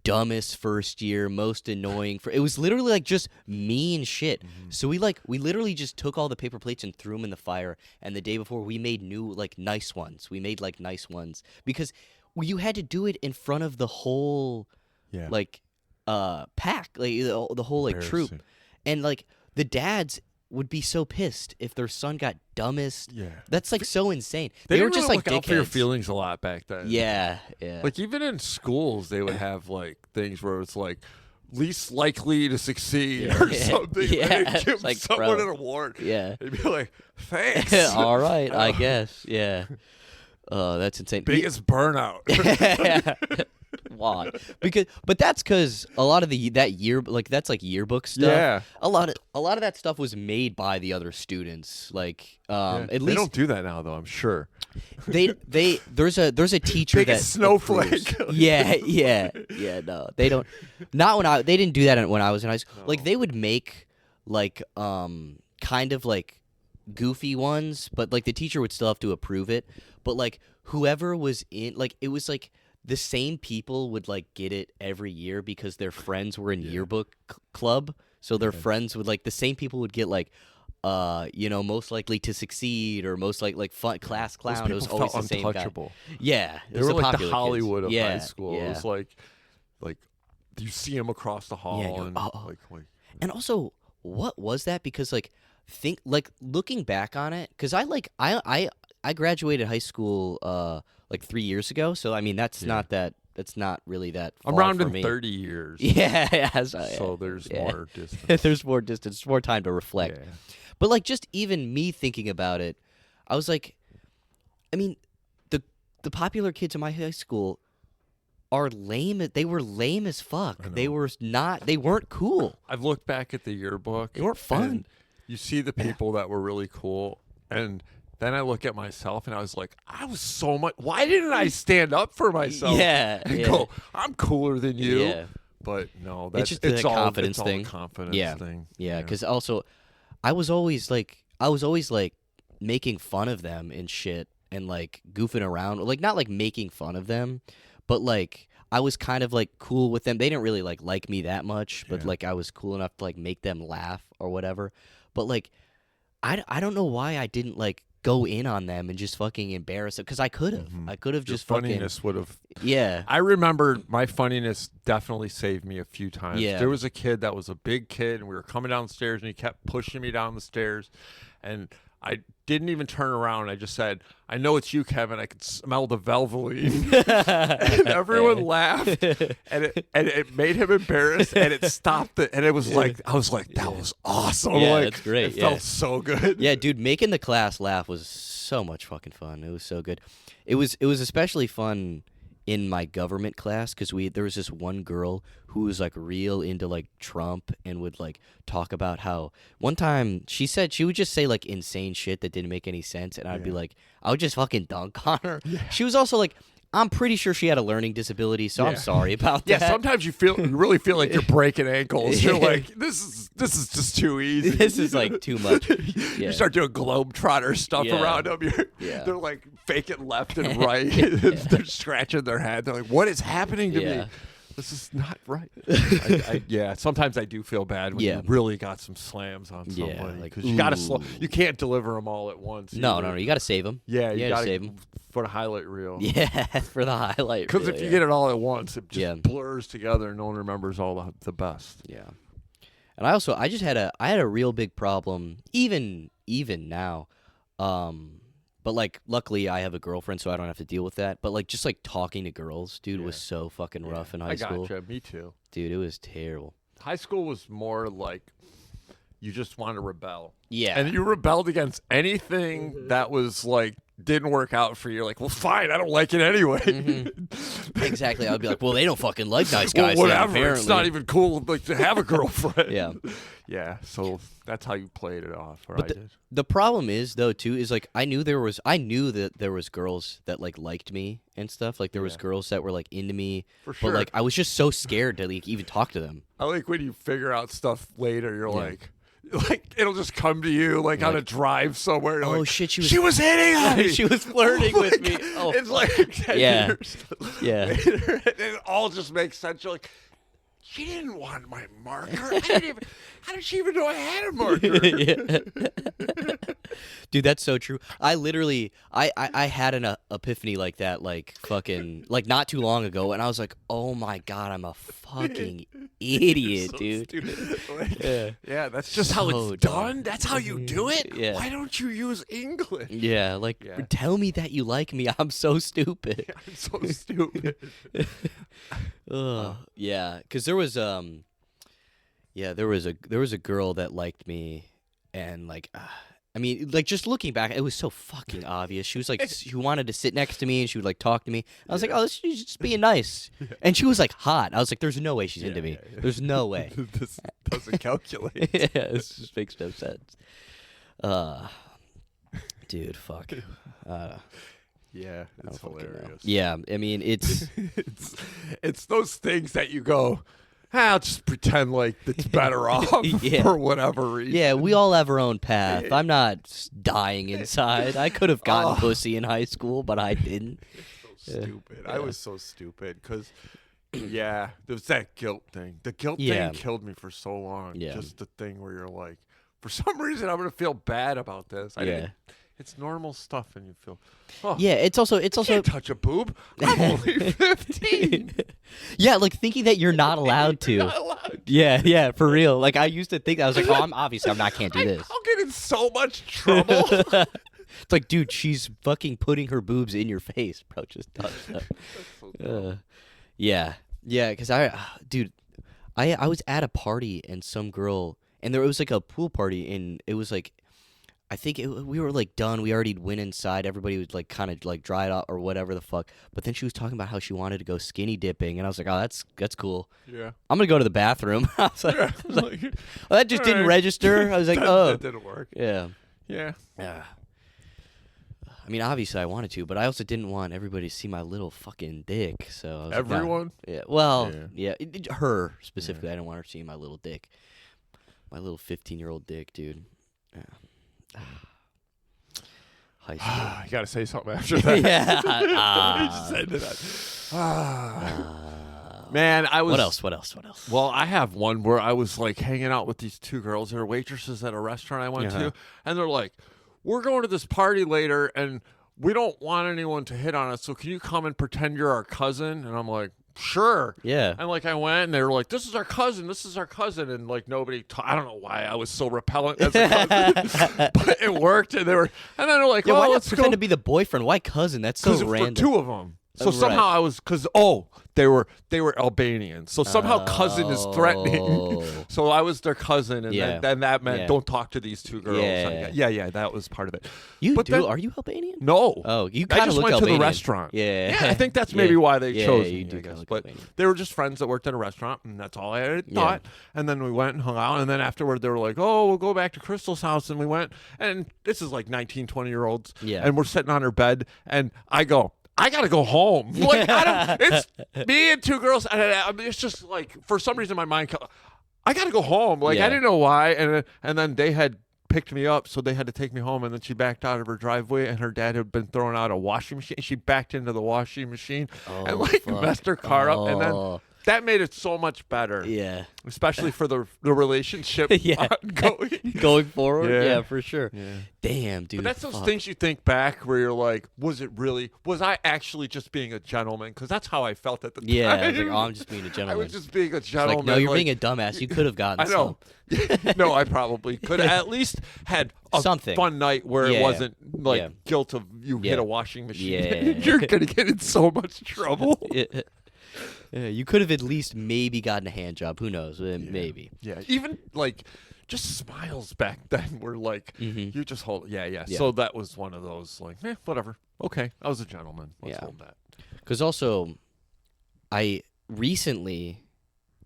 dumbest first year, most annoying. It was literally like just mean shit. So we literally just took all the paper plates and threw them in the fire. And the day before, we made new like nice ones. We made like nice ones because you had to do it in front of the whole like pack, like the whole like troop, and like the dads would be so pissed if their son got dumbest. Yeah, that's like so insane. They were didn't just really like look out for your dickheads. feelings a lot back then. Yeah. Like even in schools, they would have like things where it's like least likely to succeed or something. Yeah, They'd give like, someone bro. an award. Yeah. They'd be like, thanks. All right, I guess. Yeah. That's insane. Biggest burnout. Why? But that's because a lot of that year, like that's like yearbook stuff. Yeah. A lot of that stuff was made by the other students. Like at they least don't do that now, though. I'm sure. there's a teacher Biggest that snowflake. approves. Yeah. No, they don't. They didn't do that when I was in high school. Like they would make like kind of like goofy ones, but like the teacher would still have to approve it. But like whoever was in, like it was like the same people would like get it every year because their friends were in yearbook club. So their friends would like the same people would get like, most likely to succeed or most like fun class clown. It was always the same guy. Yeah, They were like the popular Hollywood kids. of high school. Yeah. It was like you see him across the hall and like. And also, what was that? Because looking back on it, because I graduated high school like 3 years ago. So I mean that's not really that far I'm around for in me. 30 years. Yeah, So there's more distance. There's more distance, more time to reflect. Yeah. But like just even me thinking about it, I was like, I mean, the popular kids in my high school are lame. They were lame as fuck. They weren't cool. I've looked back at the yearbook. They weren't fun. And you see the people that were really cool, and then I look at myself and I was like, I was so much. Why didn't I stand up for myself? And go, I'm cooler than you. Yeah. But no, It's just it's the all, confidence it's all thing. a confidence Yeah. thing. Yeah, because also, I was always like making fun of them and shit and like goofing around, like not like making fun of them, but like I was kind of like cool with them. They didn't really like me that much, but like I was cool enough to like make them laugh or whatever. But like I don't know why I didn't like go in on them and just fucking embarrass them because I could have. I could have just funniness would have. Yeah. I remember my funniness definitely saved me a few times. Yeah. There was a kid that was a big kid, and we were coming downstairs, and he kept pushing me down the stairs, and I didn't even turn around. I just said, I know it's you, Kevin. I could smell the Velveline. And everyone laughed, and it made him embarrassed, and it stopped it. And it was like, I was like, that was awesome. Yeah, like, that's great. It Yeah. felt so good. Yeah, dude, making the class laugh was so much fucking fun. It was so good. It was especially fun in my government class because there was this one girl who was like real into like Trump and would like talk about how one time she said she would just say like insane shit that didn't make any sense, and I'd be like, I would just fucking dunk on her. She was also like, I'm pretty sure she had a learning disability, so I'm sorry about that. Yeah, sometimes you really feel like you're breaking ankles. You're like, this is just too easy. This is like too much. Yeah. You start doing globetrotter stuff Yeah. around them. Yeah. They're like faking left and right. They're scratching their head. They're like, what is happening to me? This is not right. Sometimes I do feel bad when you really got some slams on somebody like, because you got to you can't deliver them all at once. No, you got to save them. Yeah, you got to save them for the highlight reel. Yeah, for the highlight. Because if you get it all at once, it just Yeah. blurs together and no one remembers all the best. Yeah. And I just had a real big problem even now. But like luckily I have a girlfriend so I don't have to deal with that. But like just like talking to girls, dude, was so fucking rough in high school. I gotcha. Me too. Dude, it was terrible. High school was more like you just want to rebel. Yeah. And you rebelled against anything that was like didn't work out for you. You're like, well, fine, I don't like it anyway. Exactly. I'd be like, well, they don't fucking like nice guys. Well, then, whatever. apparently. It's not even cool like to have a girlfriend. Yeah. Yeah. So that's how you played it off. Or But I did. the problem is though too is like I knew that there was girls that like liked me and stuff. Like there was girls that were like into me. For sure. But like I was just so scared to like even talk to them. I like when you figure out stuff later. You're like it'll just come to you like on a drive somewhere. You're Oh like, shit, she was hitting on me. She was flirting with me. Oh, It's like 10 years later, and it all just makes sense. You're like, she didn't want my marker. How did she even know I had a marker? Dude, that's so true. I literally, I had an epiphany like that, like fucking, like not too long ago, and I was like, oh my god, I'm a fucking idiot, So dude. stupid. Like, Yeah. yeah, that's just how So it's dumb. done. That's how you do it. Yeah. Why don't you use English? Yeah, like Yeah. tell me that you like me. I'm so stupid. I'm so stupid. Ugh. Yeah, because there was there was a girl that liked me, and like I mean, like just looking back, it was so fucking obvious. She was like, she wanted to sit next to me, and she would like talk to me. I was like, oh, she's just being nice, and she was like hot. I was like, there's no way she's into me. There's no way. This doesn't calculate. Yeah, this just makes no sense. Dude, fuck. Yeah, it's fucking know. hilarious. Yeah, I mean, it's it's those things that you go, I'll just pretend like it's better off Yeah. for whatever reason. yeah. We all have our own path. I'm not dying inside. I could have gotten pussy in high school, but I didn't. stupid. I was so stupid because, yeah, there was that guilt thing. The guilt Yeah. thing killed me for so long. Yeah. Just the thing where you're like, for some reason, I'm gonna feel bad about this. It's normal stuff, and you feel, oh, Yeah, it's also can't touch a boob. I'm only 15. yeah, like thinking that you're not allowed to. Not allowed. Yeah, for real. Like I used to think I was like, oh, I can't do this. I'll get in so much trouble. It's like, dude, she's fucking putting her boobs in your face, bro. Just touch them. Yeah, because I was at a party and some girl, and there was like a pool party, and it was like, I think we were like done. We already went inside. Everybody was like kind of like dried out or whatever the fuck. But then she was talking about how she wanted to go skinny dipping, and I was like, oh, that's cool. Yeah. I'm gonna go to the bathroom. I was like, well, that just didn't Alright. register. I was like, oh, That didn't work. yeah. Yeah. I mean, obviously I wanted to, but I also didn't want everybody to see my little fucking dick. So I was like, nah. Everyone? Yeah. Well, Yeah. her specifically. I didn't want her to see my little dick, my little 15-year-old dick, dude. Yeah. High school. You gotta say something after that. Yeah. You just ended that. Man, I was. What else? Well, I have one where I was like hanging out with these two girls. They're waitresses at a restaurant I went to, and they're like, "We're going to this party later, and we don't want anyone to hit on us. So can you come and pretend you're our cousin?" And I'm like, "Sure." Yeah. And like I went, and they were like, "This is our cousin. This is our cousin." And like nobody, I don't know why I was so repellent as a cousin, but it worked. And then they're like, Yeah, "Oh, why not let's pretend go." to be the boyfriend? Why cousin? That's so Because random. two of them. So Oh, somehow right. I was they were Albanian. So somehow cousin is threatening. So I was their cousin, and Yeah. then that meant Yeah. don't talk to these two girls. Yeah. That was part of it. You But do? then- Are you Albanian? No. Oh, you I kind of just look went Albanian. to the restaurant. Yeah. I think that's maybe why they chose you me. do I kinda guess. look But Albanian. they were just friends that worked at a restaurant, and that's all I had thought. And then we went and hung out, and then afterward they were like, "Oh, we'll go back to Crystal's house," and we went. And this is like 19, 20-year-olds. Yeah. And we're sitting on her bed, and I go, I gotta go home. Like it's me and two girls, and it's just like for some reason my mind, I gotta go home. Like I didn't know why, and then they had picked me up, so they had to take me home. And then she backed out of her driveway, and her dad had been throwing out a washing machine. She backed into the washing machine and like messed her car up, and then that made it so much better. Yeah. Especially for the relationship Going forward? Yeah. Yeah, for sure. Yeah. Damn, dude. But that's those fuck. things you think back where you're like, was I actually just being a gentleman? Because that's how I felt at the time. Yeah, I was like, oh, I'm just being a gentleman. I was just being a It's gentleman. like, no, you're being a dumbass. You could have gotten I know. No, I probably could have at least had a Something. fun night where it wasn't like guilt of you hit a washing machine. Yeah. You're going to get in so much trouble. Yeah, you could have at least maybe gotten a hand job. Who knows? Maybe. Yeah, even like just smiles back then were like, you just hold, yeah. So that was one of those like, whatever. Okay, I was a gentleman. Let's hold that. Because also, I recently,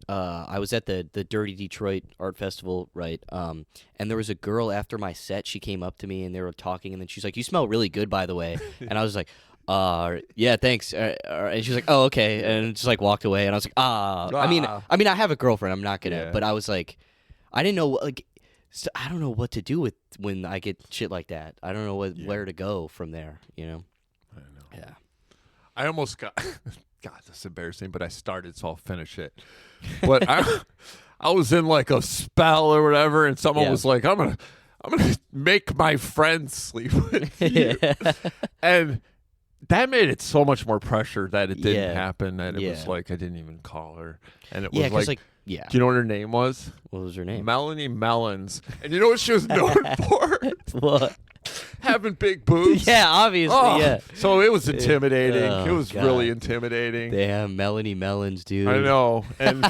I was at the Dirty Detroit Art Festival, right? And there was a girl after my set. She came up to me and they were talking, and then she's like, "You smell really good, by the way." And I was like, yeah, thanks. And she's like, "Oh, okay," and just like walked away. And I was like, I mean, I have a girlfriend. I'm not gonna, but I was like, I didn't know, like, I don't know what to do with when I get shit like that. I don't know where to go from there. You know? I know. Yeah. I almost got. God, this is embarrassing, but I started, so I'll finish it. But I was in like a spell or whatever, and someone was like, I'm gonna make my friends sleep with you. And that made it so much more pressure that it didn't happen, that it was like I didn't even call her. And it was like, do you know what her name was? What was her name? Melanie Mellons. And you know what she was known for? What? Having big boobs. Yeah, obviously, yeah. So it was intimidating. Oh, it was God. really intimidating. Damn, Melanie Mellons, dude. I know. And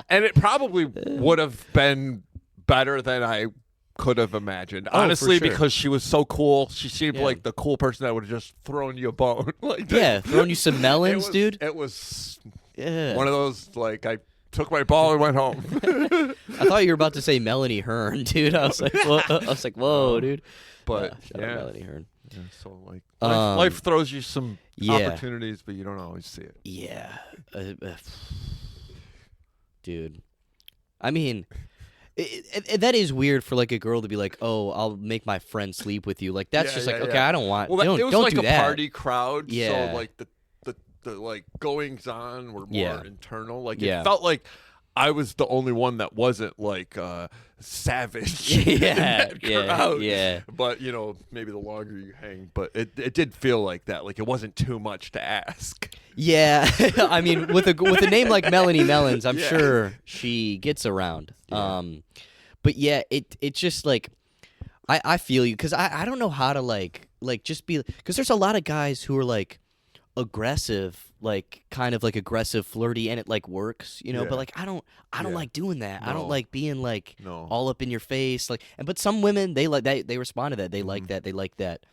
it probably would have been better than I could have imagined. Honestly, for sure. because she was so cool. She seemed like the cool person that would have just thrown you a bone. Like throwing you some melons, dude. It was Yeah. one of those, like, I took my ball and went home. I thought you were about to say Melanie Hearn, dude. I was like, whoa, dude. But shout out Melanie Hearn. Yeah, so like life throws you some opportunities, but you don't always see it. Yeah. Dude. I mean, That is weird for like a girl to be like, "Oh, I'll make my friend sleep with you." Like that's just like, okay, I don't want. Well, it was don't like do a that. party crowd. Yeah. So like the like goings on were more internal. Like Yeah. it felt like I was the only one that wasn't like savage. Yeah, in that crowd. yeah. But maybe the longer you hang, but it did feel like that. Like it wasn't too much to ask. Yeah, I mean, with a name like Melanie Mellons, I'm Yeah. sure she gets around. Yeah. But yeah, it's just like I feel you because I don't know how to like just be because there's a lot of guys who are like aggressive, like kind of like aggressive, flirty, and it like works, Yeah. But like I don't like doing that. I don't No. like being like No. all up in your face, like. But some women they like that. They respond to that. They Mm-hmm. like that. They like that.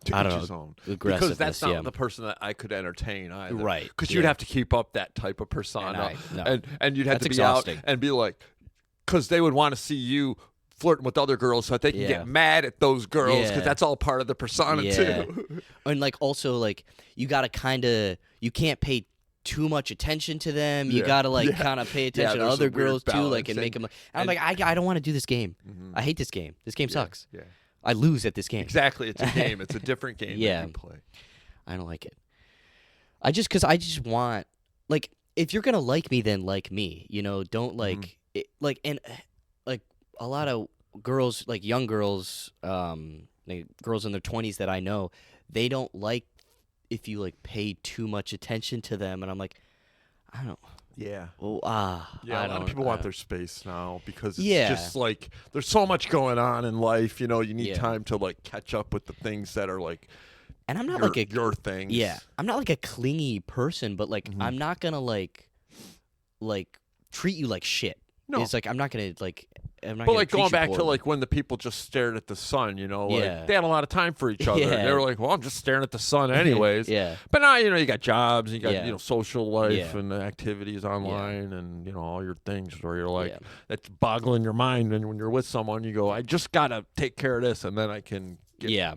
To I each don't his know, own. aggressiveness, Because that's not yeah. the person that I could entertain either. Right, Because you'd yeah. have to keep up that type of persona. No. And you'd have That's to be exhausting. out and be like, because they would want to see you flirting with other girls so that they can Yeah. get mad at those girls because Yeah. that's all part of the persona Yeah. too. And like also like you gotta you can't pay too much attention to them. You Yeah. gotta like Yeah. kind of pay Yeah, attention to there's other a weird girls too, like and balance, make them. and- I'm like I don't want to do this game. I hate this game. This game sucks. Yeah. I lose at this game. Exactly. It's a game. It's a different game Yeah. that you play. I don't like it. I just want like if you're gonna like me, then like me. Don't like it, like and like a lot of girls, like young girls, like girls in their 20s that I know, they don't like if you like pay too much attention to them, and I'm like, I don't. Yeah. Oh, Yeah, I a lot of don't- people want their space now because it's Yeah. just like there's so much going on in life. You need Yeah. time to like catch up with the things that are like and I'm not your, like a your things. yeah, I'm not like a clingy person, but like Mm-hmm. I'm not gonna like treat you like shit. No. It's like I'm not gonna But gonna like treat going you back to poorly. like when the people just stared at the sun, like Yeah. they had a lot of time for each other. Yeah. They were like, "Well, I'm just staring at the sun anyways." Yeah. But now you got jobs, you got Yeah. social life Yeah. and activities online, and all your things where you're like, Yeah. that's boggling your mind. And when you're with someone, you go, "I just gotta take care of this, and then I can." Get, Yeah.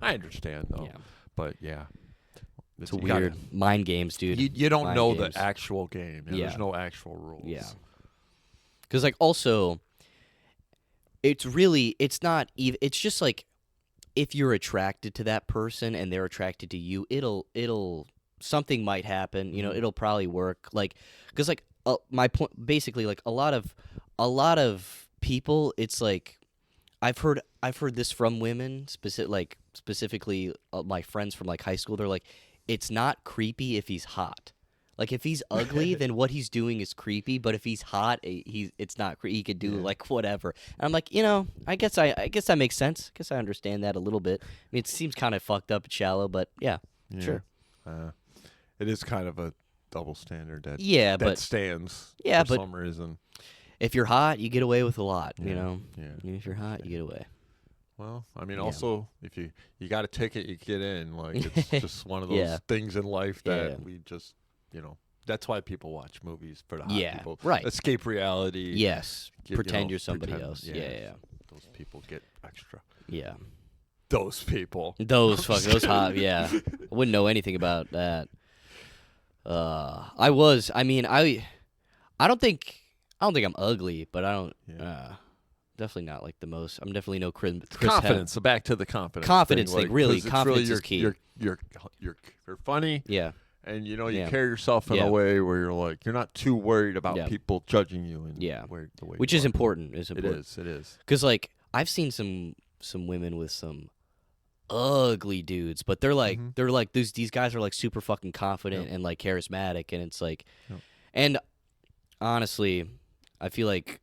I understand though. Yeah. But yeah, It's you weird gotta- mind games, dude. You don't Mind know games. the actual game. Yeah. There's no actual rules. Yeah. Because like also, it's not even. It's just like if you're attracted to that person and they're attracted to you, it'll something might happen. It'll probably work. Like because like my point basically like a lot of people. It's like I've heard this from women specifically my friends from like high school. They're like, it's not creepy if he's hot. Like if he's ugly, then what he's doing is creepy. But if he's hot, it's not. He could do like whatever. And I'm like, I guess that makes sense. I guess I understand that a little bit. I mean, it seems kind of fucked up and shallow, but yeah. Sure. It is kind of a double standard that Yeah, that but stands Yeah, for but- some reason. if you're hot, you get away with a lot. Yeah. If you're hot, you get away. Well, I mean, Yeah. also if you got a ticket, you get in. Like it's just one of those Yeah. things in life that Yeah. we just, that's why people watch movies for the hot Yeah, people. right. Escape reality. Yes. Pretend you're somebody pretend- else. Yeah. Those people get extra. Yeah. Those people. Those hot. Yeah. I wouldn't know anything about that. I don't think I'm ugly, but I don't. Definitely not like the most. I'm definitely no Chris. Confidence. So back to the confidence. Confidence thing, thing, really, 'cause it's confidence is you're, key. You're funny. Yeah. And you Yeah. carry yourself in Yeah. a way where you're like you're not too worried about Yeah. people judging you and Yeah. the way Which you is are. important. It is. Because like I've seen some women with some ugly dudes, but they're like these guys are like super fucking confident and like charismatic, and it's like, and honestly, I feel like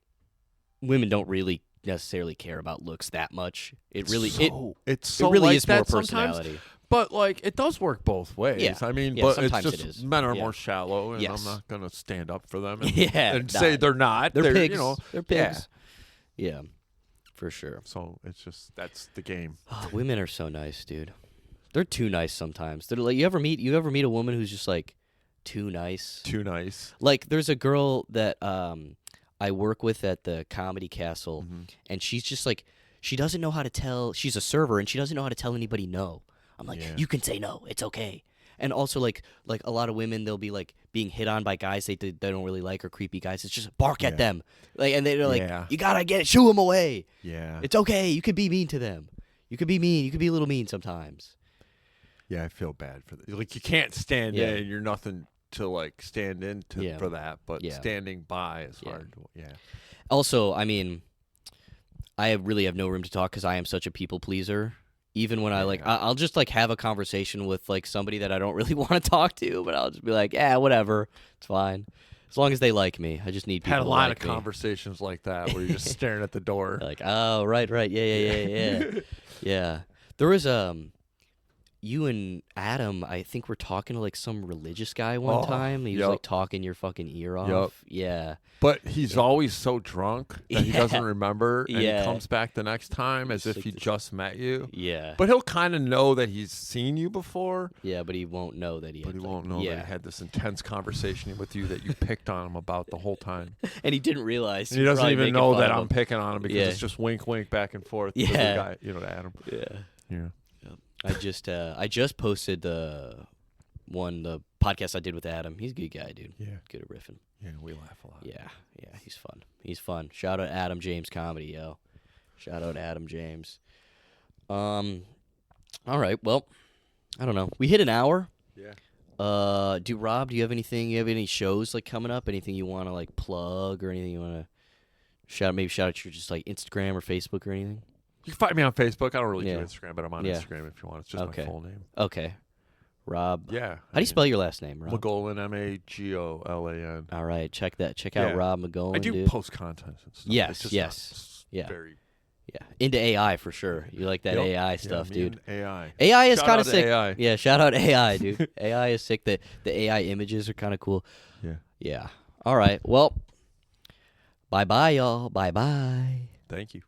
women don't really necessarily care about looks that much. It really it's so it really like is more that sometimes, personality. but like it does work both ways. Yeah. I mean, Yeah, but it's sometimes just it is. men are Yeah. more shallow, and Yes. I'm not gonna stand up for them and, Yeah, and say they're not. They're pigs. You know, They're pigs. Yeah, for sure. So it's just that's the game. Oh, women are so nice, dude. They're too nice sometimes. They're like you ever meet a woman who's just like too nice? Too nice. Like there's a girl that I work with at the Comedy Castle, and she's just like she doesn't know how to tell. She's a server, and she doesn't know how to tell anybody no. I'm like, Yeah. you can say no. It's okay. And also like a lot of women, they'll be like being hit on by guys they don't really like, or creepy guys. It's just bark at them, like, and they're like, you gotta shoo them away. Yeah, it's okay. You could be mean to them. You could be mean. You could be a little mean sometimes. Yeah, I feel bad for that. Like, you can't stand in. You're nothing to like stand into for that, but standing by is hard. Yeah. Also, I mean, I really have no room to talk because I am such a people pleaser. Even when I'll just like have a conversation with like somebody that I don't really want to talk to, but I'll just be like, yeah, whatever, it's fine, as long as they like me. I just need people. Had a lot of conversations like that where you're just staring at the door. Like, oh, right, yeah. There was you and Adam, I think, were talking to like some religious guy one time. He was like talking your fucking ear off. Yeah. But he's always so drunk that he doesn't remember, and he comes back the next time as if he just met you. Yeah. But he'll kind of know that he's seen you before. Yeah, but he won't know that he. But he won't know that he had this intense conversation with you that you picked on him about the whole time. And he didn't realize. He doesn't even know that I'm picking on him because it's just wink, wink, back and forth. Yeah. With the guy, to Adam. Yeah. I just posted the podcast I did with Adam. He's a good guy, dude. Yeah. Good at riffing. Yeah, we laugh a lot. Yeah, he's fun. He's fun. Shout out Adam James Comedy, yo. Shout out Adam James. All right, well, I don't know. We hit an hour. Yeah. Rob, do you have anything? You have any shows like coming up? Anything you want to like plug or anything you want to shout out your just like Instagram or Facebook or anything? You can find me on Facebook. I don't really do Instagram, but I'm on Instagram if you want. It's just my full name. Okay. Rob. Yeah. How do you spell your last name, Rob? Magolan, Magolan. All right. Check out Rob Magolan, I do dude. post content and stuff. Yes. Very... Yeah. Into AI for sure. You like that AI stuff, dude. AI. AI is kind of sick. AI. Yeah, shout out AI, dude. AI is sick. The AI images are kind of cool. Yeah. Yeah. All right. Well, bye-bye, y'all. Bye-bye. Thank you.